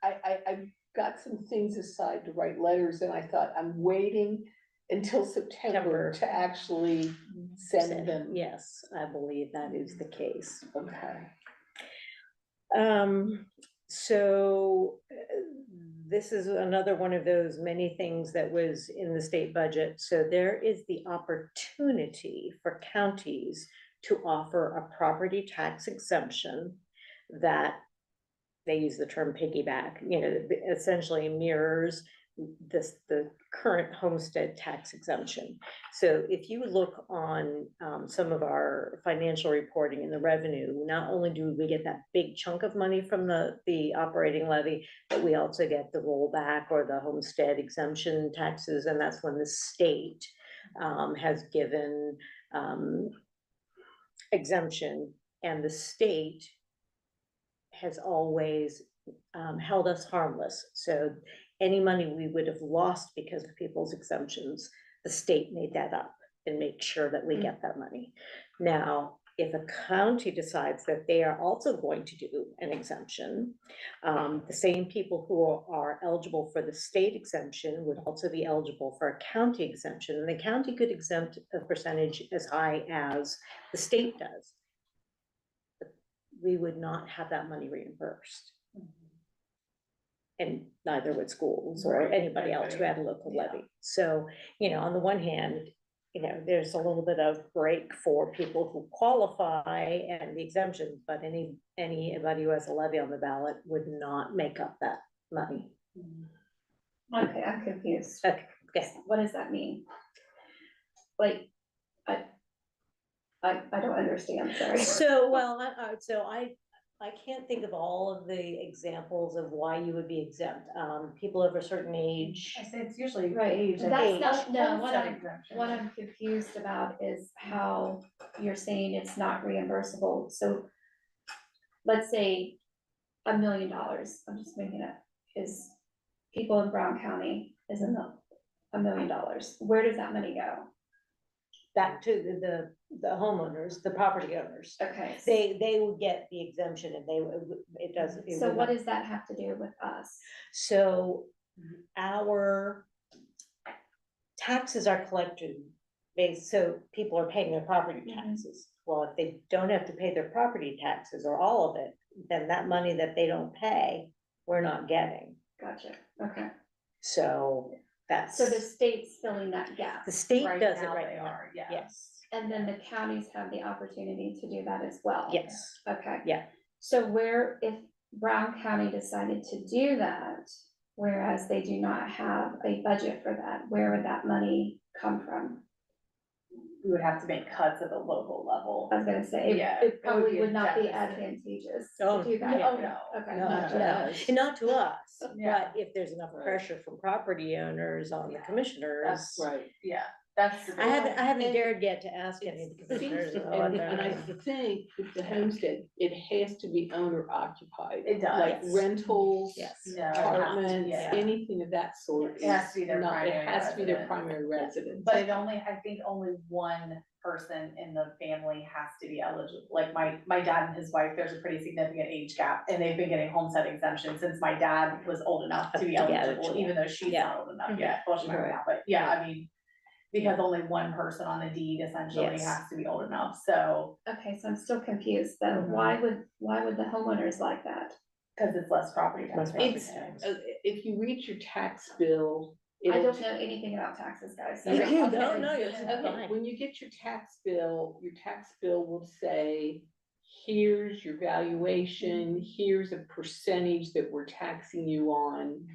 I've got some things aside to write letters, and I thought I'm waiting until September to actually send them. Yes, I believe that is the case. Okay. So this is another one of those many things that was in the state budget. So there is the opportunity for counties to offer a property tax exemption that they use the term piggyback, essentially mirrors the current homestead tax exemption. So if you look on some of our financial reporting and the revenue, not only do we get that big chunk of money from the operating levy, but we also get the rollback or the homestead exemption taxes, and that's when the state has given exemption And the state has always held us harmless. So any money we would have lost because of people's exemptions, the state made that up and make sure that we get that money. Now, if a county decides that they are also going to do an exemption, the same people who are eligible for the state exemption would also be eligible for a county exemption, and the county could exempt a percentage as high as the state does. But we would not have that money reimbursed. And neither would schools or Right, anybody else who had a local yeah. levy. So, on the one hand, there's a little bit of break for people who qualify and the exemptions, but anybody who has a levy on the ballot would not make up that money. Okay, I'm confused. Okay, okay. What does that mean? Like, I don't understand, sorry. So, well, I can't think of all of the examples of why you would be exempt. People of a certain age. I say it's usually Right, age. but that's age. not, no, Homestead exemption. what I'm confused about is how you're saying it's not reimbursable, so. Let's say $1 million, I'm just making it, is people in Brown County is $1 million, where does that money go? Back to the homeowners, the property owners. Okay. They would get the exemption and it doesn't. it So would what not- does that have to do with us? So our taxes are collected based, so people are paying their property taxes. Well, if they don't have to pay their property taxes or all of it, then that money that they don't pay, we're not getting. Gotcha, okay, So that's, so the state's filling that gap, the state Right does it now right they now. are, yeah. Yes, and then the counties have the opportunity to do that as well? yes. Okay. Yeah. So if Brown County decided to do that, whereas they do not have a budget for that, where would that money come from? We would have to make cuts at the local level. I was gonna say, Yeah, it it would probably be a would not be deficit. advantageous Oh, to do that. Oh, no. Okay. No, Not to no, us. and not to us, Yeah. but if there's enough Right. pressure from property owners on the Yeah. commissioners. Right. Yeah, that's. I haven't And dared yet to ask any of the It seems commissioners. to- what and I they're- think with the homestead, it has to be owner occupied. It does. Like Yes. rentals, Yes. No, it has to, apartments, yeah. anything of that sort. It has to be is their not- It primary has to be their residence. primary residence. But I think only one person in the family has to be eligible. Like my dad and his wife, there's a pretty significant age gap, and they've been getting homestead exemption since my dad was old enough to be To be eligible, eligible. even though she's Yeah. not old enough Mhm. yet. Well, she's married now, but yeah, I mean, because only one person on the deed essentially Yes. has to be old enough, so, Okay, so I'm still confused though, Mhm. why would the homeowners like that? cause it's less property Less tax. property It's, tax. if you read your tax bill. I it'll don't know anything about taxes, guys, so. Okay, Okay, okay, no, no, you're okay, fine. when you get your tax bill will say, here's your valuation, here's a percentage that we're taxing you on.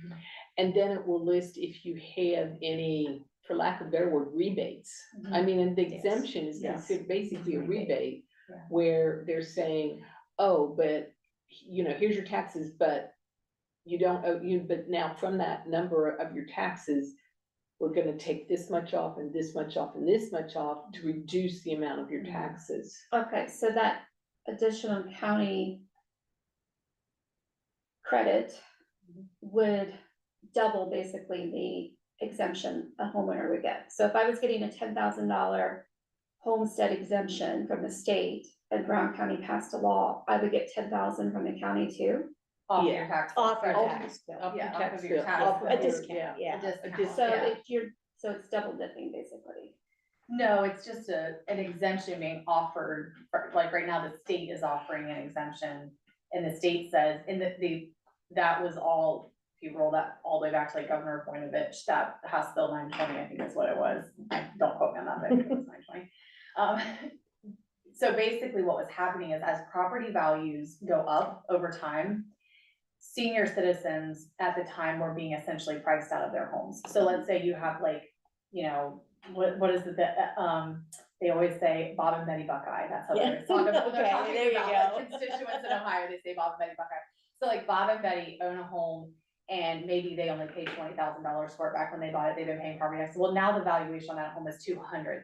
And then it will list if you have any, for lack of a better word, rebates. I mean, and the Yes. exemption is Yes. considered basically a rebate, Yeah. where they're saying, oh, but, here's your taxes, but you don't owe, but now from that number of your taxes, we're gonna take this much off and this much off and this much off to reduce the amount of your taxes. Okay, so that additional county credit would double basically the exemption a homeowner would get. So if I was getting a $10,000 homestead exemption from the state and Brown County passed a law, I would get 10,000 from the county too? Off Yeah. your tax. Off your bill. tax bill. Off your Yeah, off tax of your bill, tax off bill. of A your- discount, yeah. A discount, discount. So yeah. so it's double dipping basically. No, it's just an exemption being offered, like right now, the state is offering an exemption. And the state says, that was all, if you roll that all the way back to like Governor Voinovich, that House Bill 920, I think is what it was. Don't quote me on that, but I think it was 920. So basically what was happening is as property values go up over time, senior citizens at the time were being essentially priced out of their homes. So let's say you have like, what is it that, they always say Bob and Betty Buckeye, that's how they always talk about, when they're Okay, talking there you about like go. constituents in Ohio, they say Bob and Betty Buckeye. So like Bob and Betty own a home and maybe they only paid $20,000 for it back when they bought it, they've been paying property taxes. Well, now the valuation on that home is 200,000.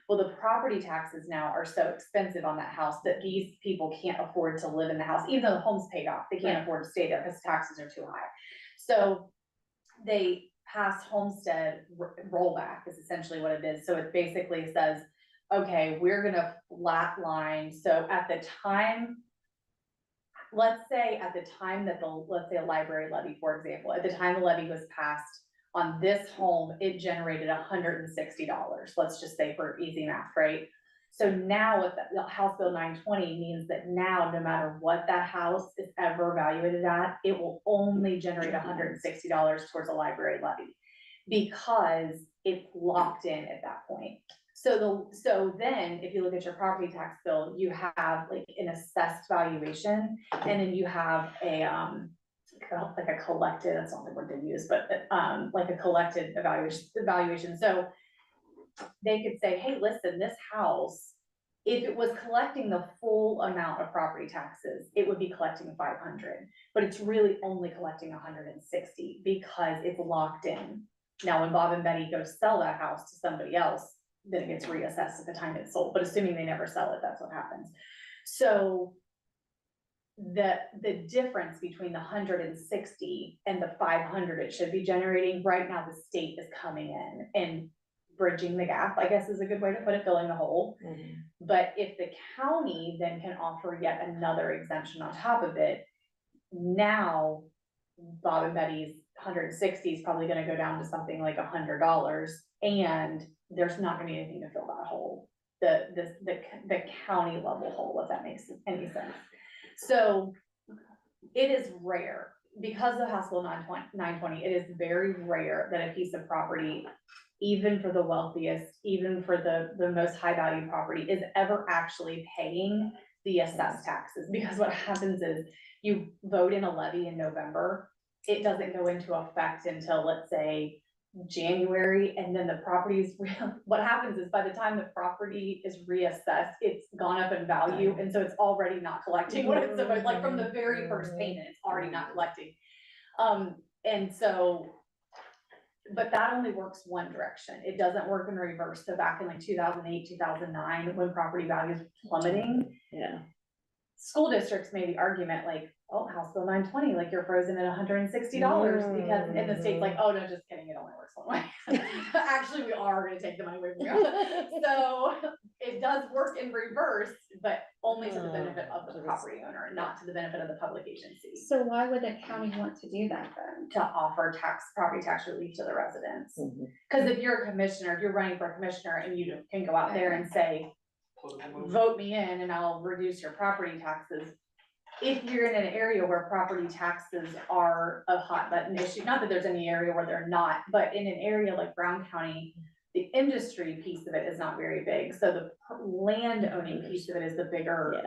Well, the property taxes now are so expensive on that house that these people can't afford to live in the house, even though the home's paid off, they can't afford to stay there because taxes are too high. So they passed homestead rollback is essentially what it is. So it basically says, okay, we're gonna flatline. So at the time, let's say at the time that let's say a library levy, for example, at the time the levy was passed on this home, it generated $160. Let's just say for easy math, right? So now with the House Bill 920 means that now, no matter what that house is ever evaluated at, it will only generate $160 towards a library levy because it's locked in at that point. So then if you look at your property tax bill, you have like an assessed valuation, and then you have a, like a collected, that's not the word they use, but, like a collected evaluation. So they could say, hey, listen, this house, if it was collecting the full amount of property taxes, it would be collecting 500, but it's really only collecting 160 because it's locked in. Now, when Bob and Betty go sell that house to somebody else, then it gets reassessed at the time it's sold, but assuming they never sell it, that's what happens. So the difference between the 160 and the 500 it should be generating, right now the state is coming in and bridging the gap, I guess is a good way to put it, filling the hole. But if the county then can offer yet another exemption on top of it, now Bob and Betty's 160 is probably gonna go down to something like $100, and there's not gonna be anything to fill that hole, the county level hole, if that makes any sense. So it is rare, because of House Bill 920, it is very rare that a piece of property, even for the wealthiest, even for the most high value property, is ever actually paying the assessed taxes. Because what happens is you vote in a levy in November, it doesn't go into effect until, let's say, January, and then the property's what happens is by the time the property is reassessed, it's gone up in value, and so it's already not collecting what it's supposed, like from the very first payment, it's already not collecting. And so, but that only works one direction. It doesn't work in reverse. So back in like 2008, 2009, when property values were plummeting, school districts made the argument like, oh, House Bill 920, like you're frozen at $160 because, and the state's like, oh, no, just kidding, it only works one way. Actually, we are gonna take the money away from you. So it does work in reverse, but only to the benefit of the property owner, and not to the benefit of the public agency. So why would the county want to do that then? To offer property tax relief to the residents. Cause if you're a commissioner, if you're running for a commissioner and you can go out there and say, vote me in and I'll reduce your property taxes. If you're in an area where property taxes are a hot button issue, not that there's any area where they're not, but in an area like Brown County, the industry piece of it is not very big. So the land owning piece of it is the bigger,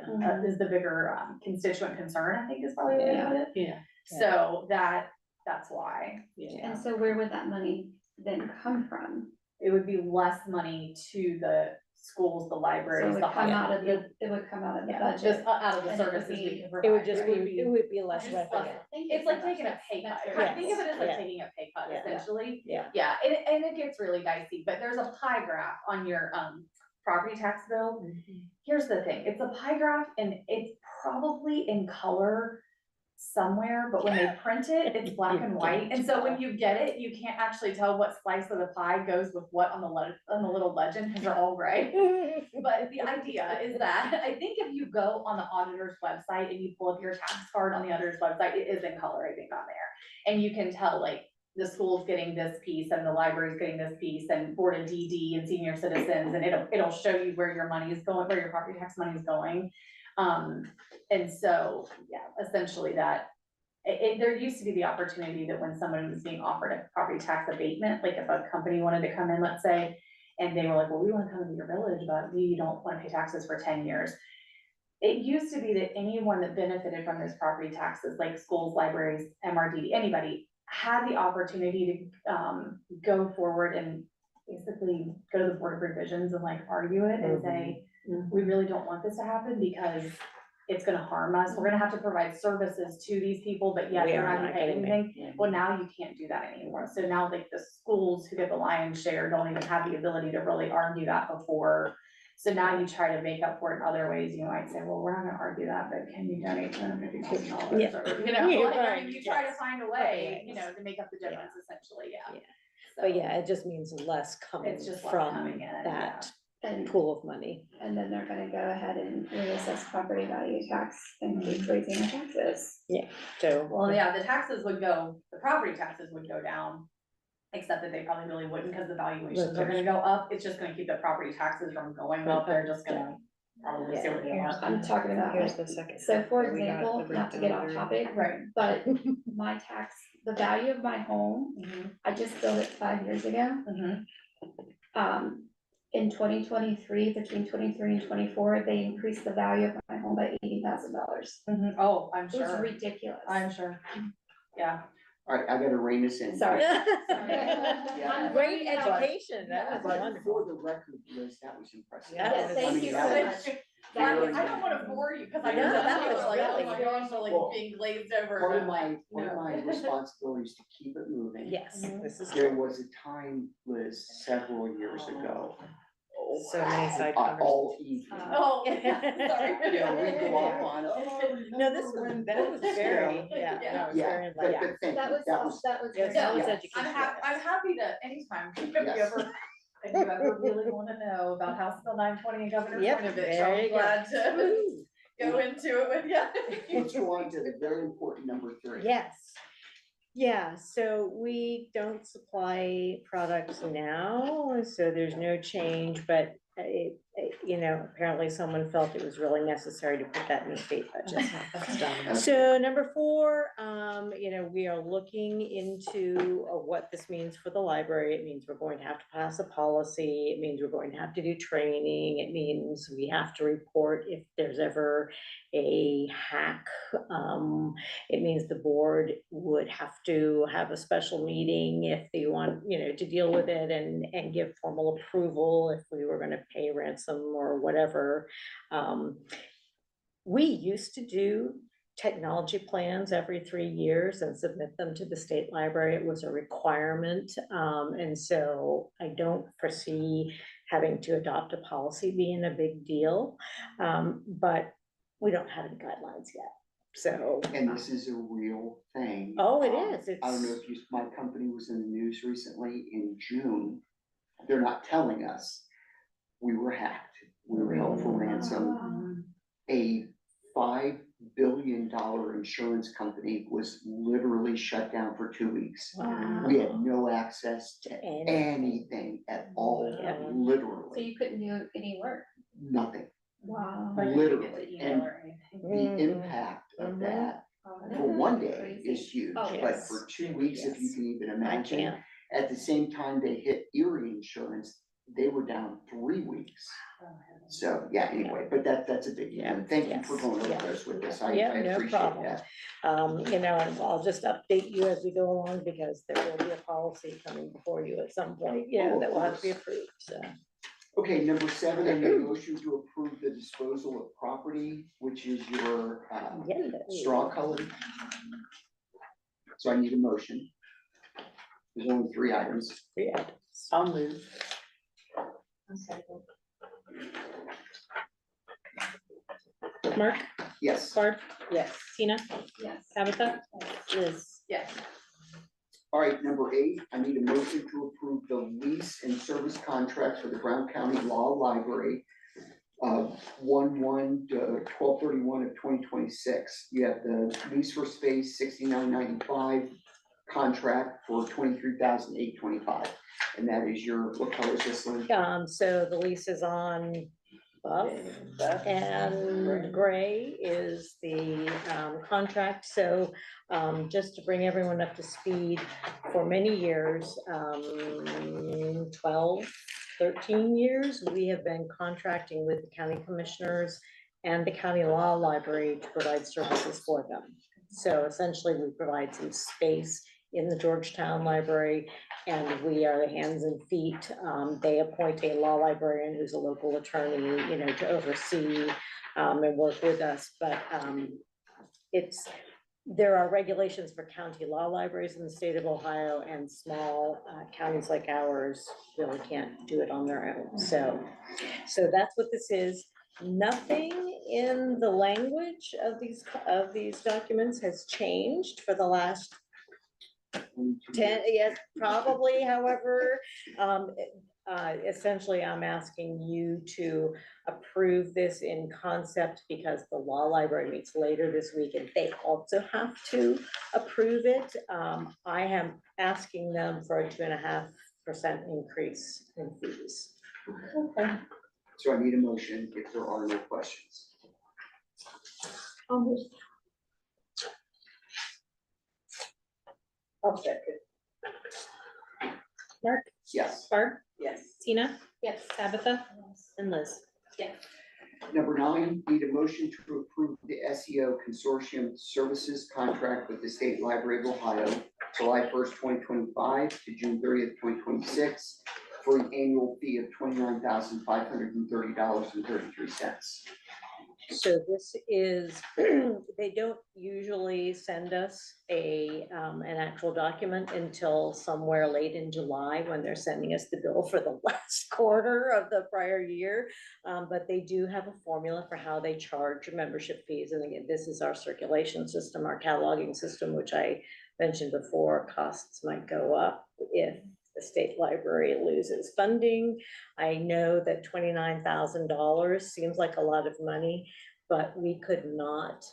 constituent concern, I think is probably the way to put it. Yeah. So that's why. And so where would that money then come from? It would be less money to the schools, the So libraries, it the would come out of hospitals. it would come out of the Yeah, budget. just out of the And it would services we be- can provide. It would just be, be it would be less just revenue. less. It's like taking a pay cut. Yes. Think of it as like Yeah. taking a pay cut Yeah. essentially. Yeah. Yeah, and it gets really dicey, but there's a pie graph on your property tax bill. Here's the thing, it's a pie graph and it's probably in color somewhere, but when they print it, it's black and white. And so when you get it, you can't actually tell what slice of the pie goes with what on the little legend, because they're all gray. But the idea is that I think if you go on the auditor's website and you pull up your tax card on the auditor's website, it is in color, I think, on there. And you can tell like the school's getting this piece and the library's getting this piece and Board of DD and senior citizens, and it'll show you where your money is going, where your property tax money is going. And so, yeah, essentially that, there used to be the opportunity that when someone was being offered a property tax abatement, like if a company wanted to come in, let's say, and they were like, well, we wanna come to your village, but we don't wanna pay taxes for 10 years. It used to be that anyone that benefited from those property taxes, like schools, libraries, MRD, anybody, had the opportunity to go forward and basically go to the Board of Revisions and like argue it and say, we really don't want this to happen because it's gonna harm us, we're gonna have to provide services to these people, but yet We they're are not gonna not pay getting anything. Well, now you can't do that anymore, so now like the schools who get the lion's share don't even have the ability to really argue that before. So now you try to make up for it in other ways, you might say, well, we're not gonna argue that, but can you donate $250,000? Yeah. Or, you Yeah, know, like, I right, mean, you try to yes. find a way, you know, to make up the Yeah. difference essentially, yeah. Yeah. So, But yeah, it just means less coming It's just less from coming in, that And, pool of money. and then they're gonna go ahead and reassess property value tax and keep raising the taxes. So. Well, yeah, the taxes would go, the property taxes would go down, except that they probably really wouldn't, because the valuations are gonna go up, it's just gonna keep the property taxes from going up, they're just gonna probably see what they are. I'm talking about, Here's like, the second. so for we got example, the not to get off breakdown topic, Right. but my tax, the value of my home, I just built it 5 years ago. In 2023, between 23 and 24, they increased the value of my home by $80,000. Oh, I'm It was sure, ridiculous. I'm sure, yeah. All right, I gotta rein this in. Sorry. Yeah. Great education, that was But wonderful. for the record, Liz, that was impressive. Yeah, Yes, thank I mean, you that so was much. very- I don't wanna bore you, cause I No, know that that was was like, oh really- my gosh, we're Well, like being glazed over. Part of but- my responsibility is to keep it moving. Yes, this is There true. was a time, Liz, several years ago, So many side all conversations. evening. Oh, sorry. You know, we go off on, oh, No, this remember was, when that was this," you very, know? yeah, Yeah. that was Yeah, very but, enlightening. but thank That you, was, that was, that was. Yes, great. that was Yeah, education. I'm happy to, anytime, if you Yes. ever, if you ever really wanna know about House Bill 920 and Governor Yep, Winovich, there you I'm go. glad to go into it with you. let's go on to the very important number 3. Yes. Yeah, so we don't supply products now, so there's no change, but you know, apparently someone felt it was really necessary to put that in the state budget. So number 4, you know, we are looking into what this means for the library. It means we're going to have to pass a policy. It means we're going to have to do training. It means we have to report if there's ever a hack. It means the board would have to have a special meeting if they want, you know, to deal with it and give formal approval if we were gonna pay ransom or whatever. We used to do technology plans every 3 years and submit them to the state library. It was a requirement. And so I don't foresee having to adopt a policy being a big deal. But we don't have any guidelines yet. So. And this is a real thing. Oh, it is. I don't know if you, my company was in the news recently in June. They're not telling us. We were hacked. We were held for ransom. A $5 billion insurance company was literally shut down for 2 weeks. Wow. We had no access to Anything. anything at all, Yeah. So literally, you couldn't do any work? nothing. Wow. Like, you could get Literally, to email and or anything. The Mhm. impact of Mhm. that Oh, for one day crazy. is huge, Oh, but yes. for 2 weeks, if you Yes. can even I imagine. can't. At the same time they hit Erie insurance, they were down 3 weeks. So, yeah, anyway, but that's a big deal. Yeah, And thank you for yes, going over yeah. this with us. I Yeah, no appreciate problem. that. You know, and I'll just update you as we go along because there will be a policy coming before you at some point, you know, that will have to be approved, so. Okay, number 7, I need a motion to approve the disposal of property, which is your Yellow. straw color. So I need a motion. There's only 3 items. Yeah. I'll move. Mark, Yes. Barb, Yes. Tina, Yes. Tabitha, Liz. Yes. All right, number 8, I need a motion to approve the lease and service contract for the Brown County Law Library. 1/1 to 12/31 of 2026. You have the lease for space, $69.95, contract for $23,825. And that is your, what color is this one? So the lease is on buff and gray is the contract. So just to bring everyone up to speed, for many years, 12, 13 years, we have been contracting with the county commissioners and the county law library to provide services for them. So essentially, we provide some space in the Georgetown Library, and we are the hands and feet. They appoint a law librarian who's a local attorney, you know, to oversee and work with us, but there are regulations for county law libraries in the state of Ohio, and small counties like ours really can't do it on their own. So that's what this is. Nothing in the language of these documents has changed for the last 10, yes, probably, however, essentially, I'm asking you to approve this in concept because the law library meets later this week and they also have to approve it. I am asking them for a 2.5% increase in fees. Okay. So I need a motion if there are no questions. I'll second. Mark, Yes. Barb, Yes. Tina, Yes. Tabitha, and Liz. Number 9, need a motion to approve the SEO Consortium Services Contract with the State Library of Ohio, July 1st, 2025 to June 30th, 2026, for an annual fee of $29,530.33. So this is, they don't usually send us an actual document until somewhere late in July when they're sending us the bill for the last quarter of the prior year. But they do have a formula for how they charge membership fees. And again, this is our circulation system, our cataloging system, which I mentioned before, costs might go up if the state library loses funding. I know that $29,000 seems like a lot of money, but we could not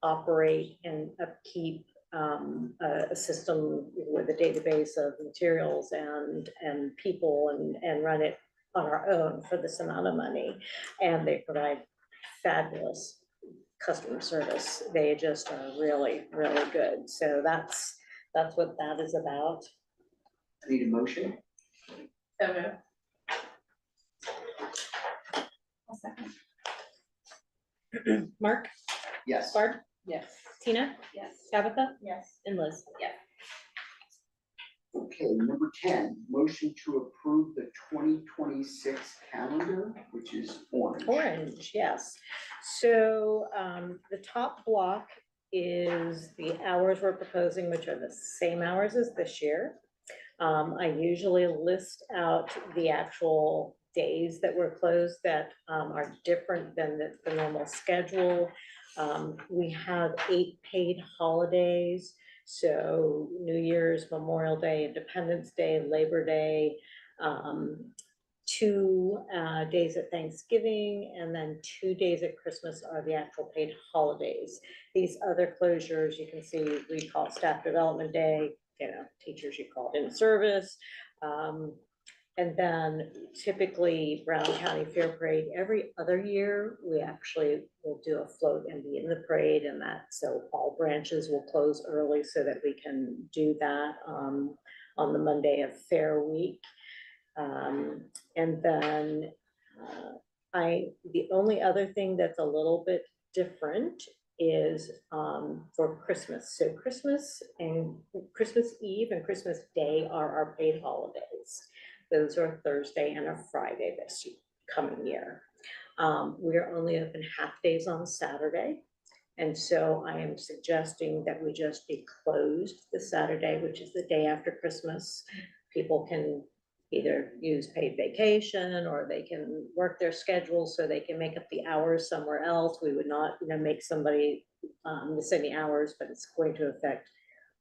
operate and upkeep a system with a database of materials and people and run it on our own for this amount of money. And they provide fabulous customer service. They just are really, really good. So that's what that is about. Need a motion? So moved. I'll second. Mark, Yes. Barb, Yes. Tina, Yes. Tabitha, Yes. and Liz. Okay, number 10, motion to approve the 2026 calendar, which is orange. Orange, yes. So the top block is the hours we're proposing, which are the same hours as this year. I usually list out the actual days that we're closed that are different than the normal schedule. We have 8 paid holidays. So New Year's, Memorial Day, Independence Day, Labor Day, 2 days at Thanksgiving, and then 2 days at Christmas are the actual paid holidays. These other closures, you can see, we call Staff Development Day, you know, teachers you called in service. And then typically Brown County Fair Parade, every other year, we actually will do a float and be in the parade, and that, so all branches will close early so that we can do that on the Monday of Fair Week. And then the only other thing that's a little bit different is for Christmas. So Christmas Eve and Christmas Day are our paid holidays. Those are Thursday and a Friday this coming year. We are only open half days on Saturday. And so I am suggesting that we just be closed the Saturday, which is the day after Christmas. People can either use paid vacation or they can work their schedule so they can make up the hours somewhere else. We would not, make somebody miss any hours, but it's going to affect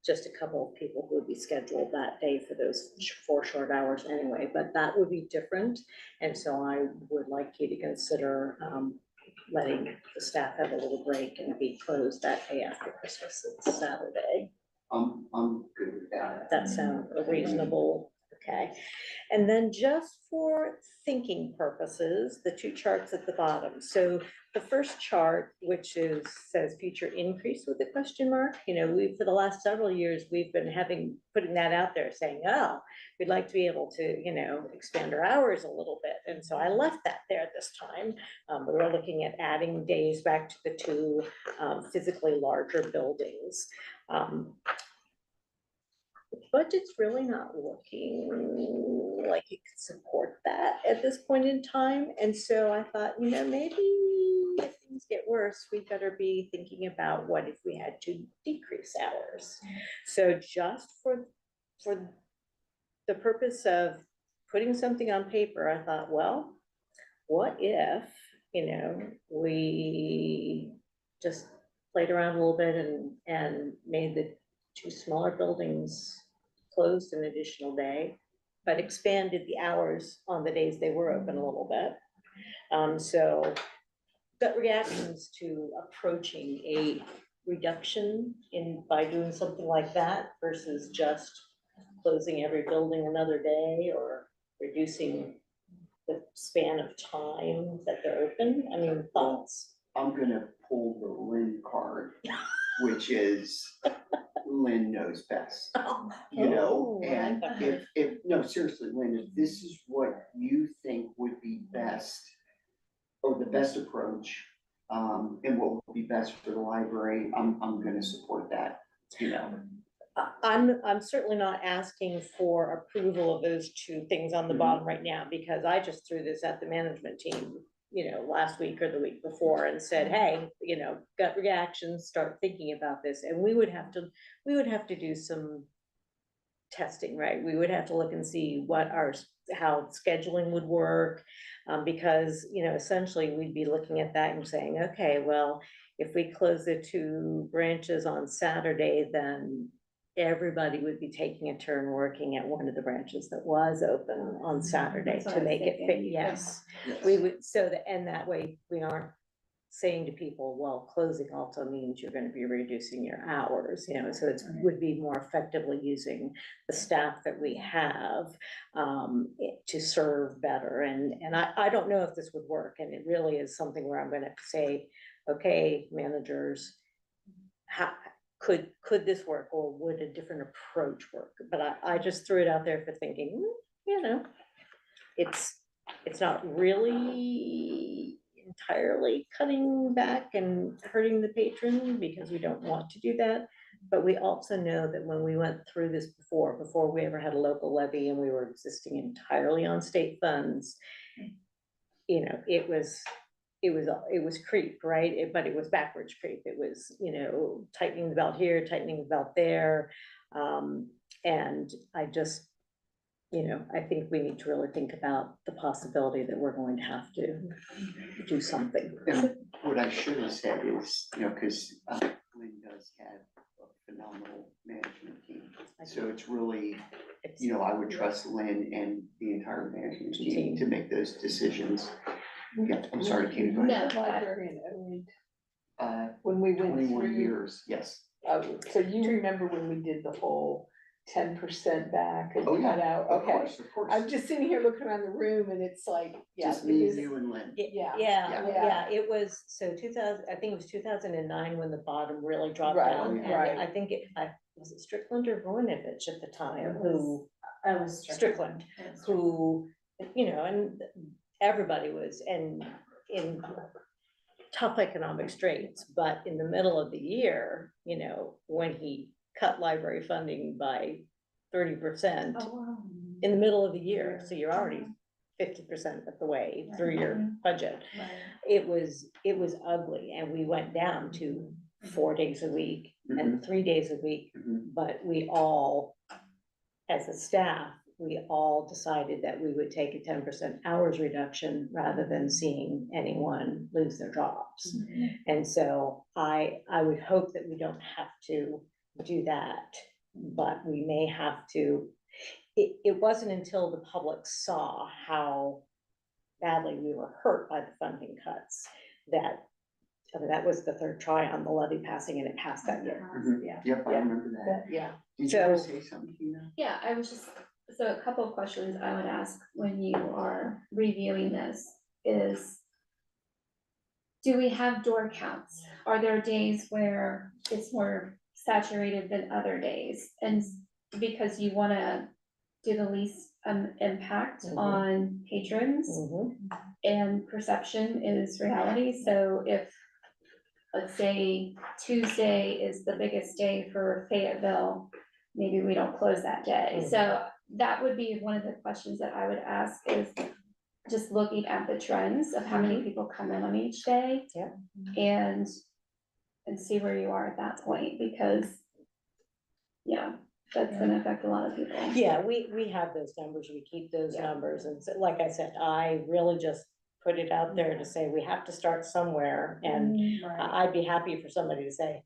just a couple of people who would be scheduled that day for those 4 short hours anyway, but that would be different. And so I would like you to consider letting the staff have a little break and be closed that day after Christmas. It's Saturday. I'm good with that. That sounds reasonable. Okay. And then just for thinking purposes, the 2 charts at the bottom. So the first chart, which says future increase with a question mark, for the last several years, we've been putting that out there saying, oh, we'd like to be able to, expand our hours a little bit. And so I left that there this time. We were looking at adding days back to the 2 physically larger buildings. the budget's really not looking like it could support that at this point in time. And so I thought, maybe if things get worse, we better be thinking about what if we had to decrease hours. So just for the purpose of putting something on paper, I thought, well, what if, we just played around a little bit and made the two smaller buildings closed an additional day, but expanded the hours on the days they were open a little bit. So gut reactions to approaching a reduction by doing something like that versus just closing every building another day or reducing the span of time that they're open. I mean, thoughts? I'm gonna pull the Lynn card, which is Lynn knows best. Oh, I And like that. no, seriously, Lynn, if this is what you think would be best, or the best approach, and what would be best for the library, I'm gonna support that, I'm certainly not asking for approval of those two things on the bottom right now, because I just threw this at the management team, last week or the week before and said, hey, gut reactions, start thinking about this. And we would have to do some testing, right? We would have to look and see how scheduling would work. Because, essentially we'd be looking at that and saying, okay, well, if we close the two branches on Saturday, then everybody would be taking a turn working at one of the branches that was open on Saturday That's what to I was make it fit. thinking. Yes, Yes. we would, and that way we aren't saying to people, well, closing also means you're going to be reducing your hours, so it would be more effectively using the staff that we have to serve better. And I don't know if this would work, and it really is something where I'm going to say, okay, managers, how could this work, or would a different approach work? But I just threw it out there for thinking, it's not really entirely cutting back and hurting the patron, because we don't want to do that. But we also know that when we went through this before we ever had a local levy and we were existing entirely on state funds, it was creep, right? But it was backwards creep. It was, tightening the belt here, tightening the belt there. And I just, I think we need to really think about the possibility that we're going to have to do something. And what I should have said is, because Lynn does have a phenomenal management team. So it's really, I would trust Lynn and the entire management team to make those decisions. Yeah, I'm sorry, Katie, go ahead. Librarian owned, when we went 21 through, years, yes. so you remember when we did the whole 10% back and Oh, yeah, cut out, of okay. course. I'm just sitting here looking around the room and it's like, yeah. Just me, you and Lynn. Yeah. Yeah, it was, so 2000, I think it was 2009 when the bottom really dropped Right, down. right. And I think was it Strickland or Voinovich at the time, who, I was Strickland, who, and everybody was in tough economic straits, but in the middle of the year, when he cut library funding by 30% in the middle of the year, so you're already 50% of the way through your budget. It was ugly, and we went down to 4 days a week and 3 days a week, but we all, as a staff, we all decided that we would take a 10% hours reduction rather than seeing anyone lose their jobs. And so I would hope that we don't have to do that, but we may have to. It wasn't until the public saw how badly we were hurt by the funding cuts that was the third try on the levy passing, and it passed that year. Yep, I remember that. Yeah. Did you want to say something, Tina? Yeah, I was just, so a couple of questions I would ask when you are reviewing this is, do we have door counts? Are there days where it's more saturated than other days? And because you wanna do the least impact on patrons, and perception is reality. So if, let's say Tuesday is the biggest day for Fayetteville, maybe we don't close that day. Mhm. So that would be one of the questions that I would ask is just looking at the trends of how many people come in on each day. Yeah. And see where you are at that point, because, yeah, that's gonna affect a lot of people. Yeah, we have those numbers, we keep those Yeah. numbers, and so, like I said, I really just put it out there to say we have to start somewhere, and I'd be happy for somebody to say,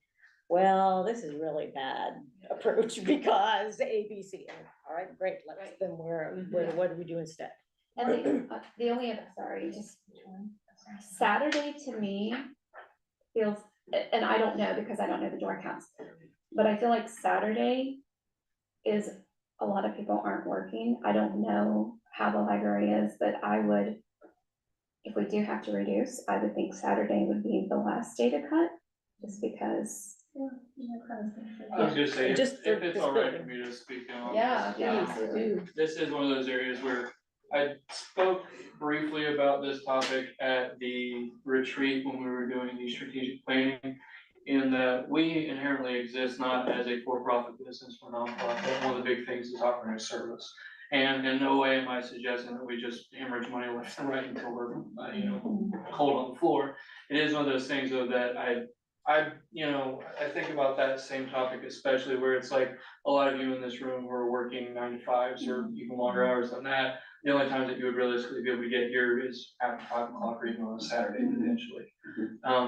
well, this is really bad approach because A, B, C, and, all right, great, let's, then what do we do instead? And the only other, sorry, just Saturday to me feels, and I don't know because I don't know the door counts, but I feel like Saturday is, a lot of people aren't working. I don't know how the library is, but I would, if we do have to reduce, I would think Saturday would be the last day to cut, just because. I was gonna say, Just if for it's this all right for building. me to speak on. Yeah, this, yeah. This is one of those areas where I spoke briefly about this topic at the retreat when we were doing the strategic planning. In that we inherently exist not as a for-profit business or nonprofit. One of the big things is offering a service. And in no way am I suggesting that we just hemorrhage money left and right until we're, cold on the floor. It is one of those things though that I think about that same topic, especially where it's like a lot of you in this room who are working 9 to 5s or even longer hours than that. The only times that you would realistically be able to get here is after 5 o'clock or even on a Saturday potentially.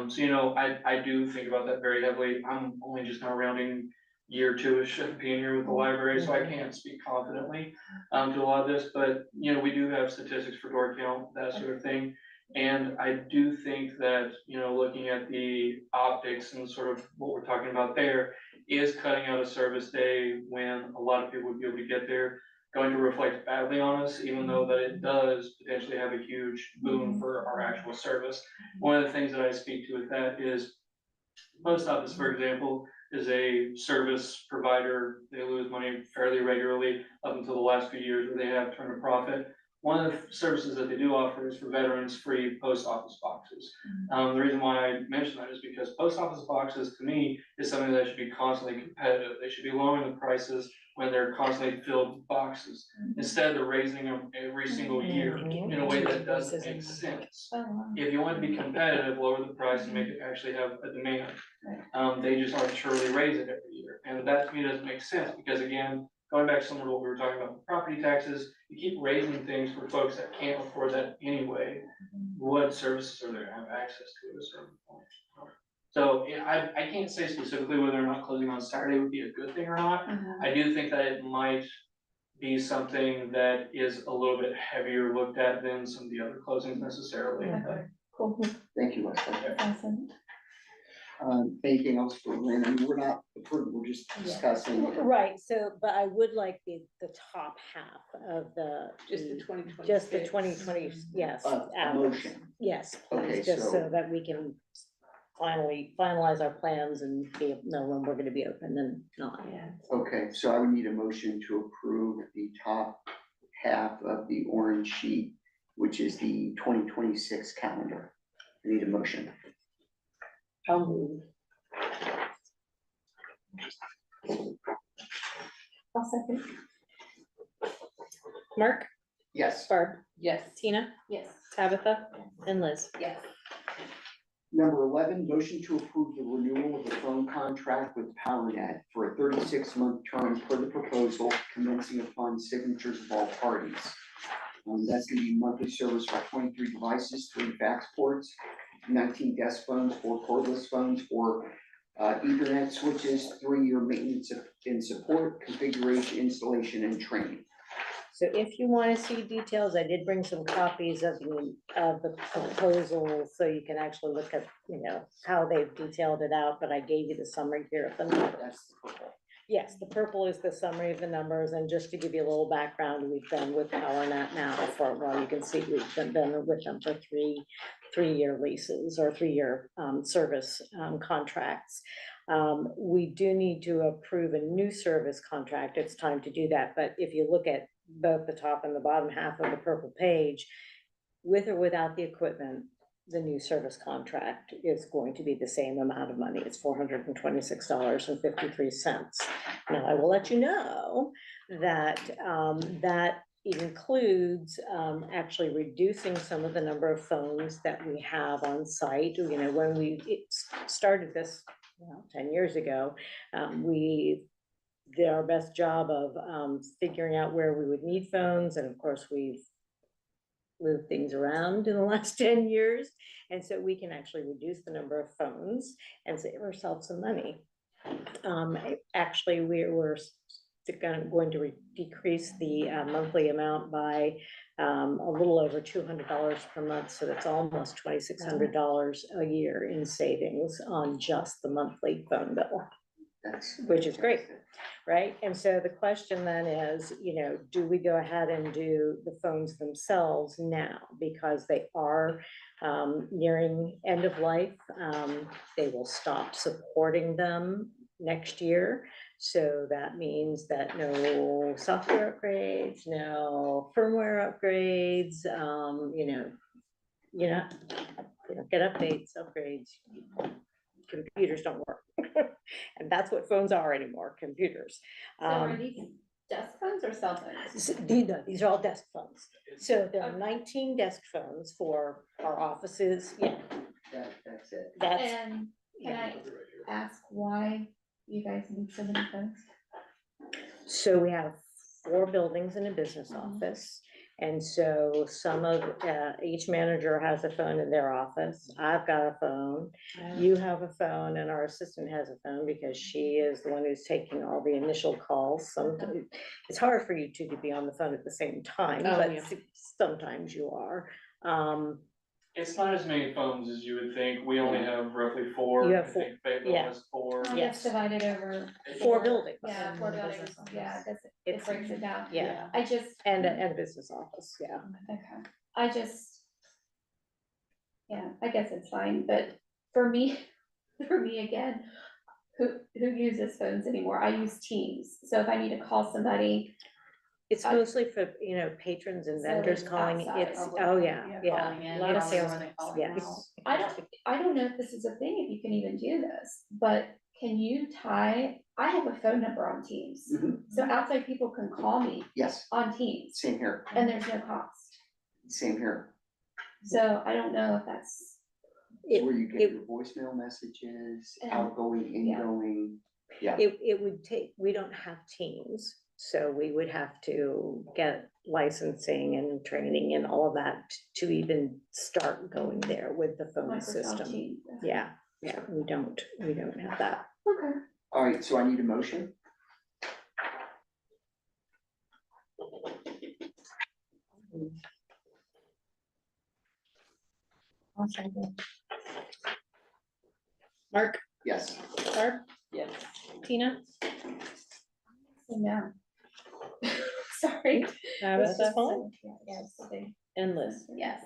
So, I do think about that very heavily. I'm only just now rounding year 2-ish of being here with the library, so I can't speak confidently to a lot of this, but we do have statistics for door count, that sort of thing. And I do think that, looking at the optics and sort of what we're talking about there is cutting out a service day when a lot of people would be able to get there, going to reflect badly on us, even though that it does potentially have a huge boon for our actual service. One of the things that I speak to with that is post office, for example, is a service provider. They lose money fairly regularly up until the last few years where they have turned a profit. One of the services that they do offer is for veterans free post office boxes. The reason why I mention that is because post office boxes to me is something that should be constantly competitive. They should be lowering the prices when they're constantly filled boxes. Instead, they're raising them every single year in a way that doesn't make sense. If you want to be competitive, lower the price and make it actually have a demand. They just arbitrarily raise it every year. And that to me doesn't make sense because again, going back similar to what we were talking about with property taxes, you keep raising things for folks that can't afford that anyway. What services are they gonna have access to at a certain point? So yeah, I can't say specifically whether or not closing on Saturday would be a good thing or not. I do think that it might be something that is a little bit heavier looked at than some of the other closings necessarily. Cool, Thank you, Leslie. awesome. Anything else for Lynn? I mean, we're not approving, we're just discussing. Right, so, but I would like the top half of Just the 2026. just the 2020, yes. A out. motion. Yes, Okay, please, just so so- that we can finally finalize our plans and know when we're gonna be open and not. Okay, so I would need a motion to approve the top half of the orange sheet, which is the 2026 calendar. I need a motion. I'll move. I'll second. Mark, Yes. Barb, Yes. Tina, Yes. Tabitha, and Liz. Yes. Number 11, motion to approve the renewal of the phone contract with PowerNet for a 36-month term per the proposal commencing upon signatures of all parties. That's gonna be monthly service for 23 devices, 3 fax ports, 19 desk phones, 4 cordless phones, 4 Ethernet switches, 3-year maintenance and support, configuration, installation, and training. So if you wanna see details, I did bring some copies of the proposal, so you can actually look at, how they've detailed it out, but I gave you the summary here of the numbers. That's purple. Yes, the purple is the summary of the numbers, and just to give you a little background, we've been with PowerNet now for, well, you can see we've been with them for three-year leases or 3-year service contracts. We do need to approve a new service contract. It's time to do that, but if you look at both the top and the bottom half of the purple page, with or without the equipment, the new service contract is going to be the same amount of money. It's $426.53. Now, I will let you know that, that includes, actually reducing some of the number of phones that we have on site. You know, when we started this, 10 years ago, we did our best job of, figuring out where we would need phones, and of course, we've moved things around in the last 10 years. And so we can actually reduce the number of phones and save ourselves some money. Actually, we're going to decrease the monthly amount by a little over $200 per month. So that's almost $2,600 a year in savings on just the monthly phone bill, which is great. Right, and so the question then is, you know, do we go ahead and do the phones themselves now? Because they are nearing end of life. They will stop supporting them next year. So that means that no software upgrades, no firmware upgrades, you know, you don't get upgrades. Computers don't work. And that's what phones are anymore, computers. So are these desk phones or cell phones? These are all desk phones. So there are 19 desk phones for our offices. Yeah, That's it. that's, And can I ask why you guys need so many phones? so we have 4 buildings in a business office. And so some of, each manager has a phone in their office. I've got a phone. You have a phone, and our assistant has a phone because she is the one who's taking all the initial calls. Sometimes it's hard for you two to be on the phone at the same time, Oh, but yeah. sometimes you are. It's not as many phones as you would think. We only have roughly 4. You have I 4, think Fayetteville yeah. has 4. Oh, Yes. it's divided over. 4 buildings. Yeah, 4 buildings, yeah, it It's- breaks it down. Yeah, I just. and a business office, yeah. Okay, I just. Yeah, I guess it's fine, but for me, again, who uses phones anymore? I use Teams, so if I need to call somebody, It's mostly for, you know, patrons and So vendors it's calling. outside. It's, oh, yeah, yeah. Calling in, A lot of calling sales. in, calling Yes. out. I don't know if this is a thing, if you can even do this, but can you tie, I have a phone number on Teams. Mhm. So outside people can call me Yes, on Teams same here, and there's no cost. same here. So I don't know if that's, Where you get it- your voicemail messages, And- outgoing, yeah. ingoing. Yeah, It would take, we don't have Teams, so we would have to get licensing and training and all of that to even start going there with the phone Microsoft system. Teams. Yeah, we don't have that. Okay. all right, so I need a motion. Mark, Yes, Barb, Yes. Tina, No. Sorry. Tabitha, Yes. and Liz. Yes.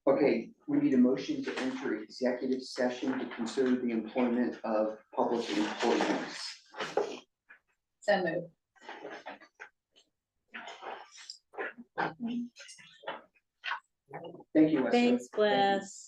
okay, we need a motion to enter executive session to consider the employment of public employees. So move. Thank you, Wesley. Thanks, Wes.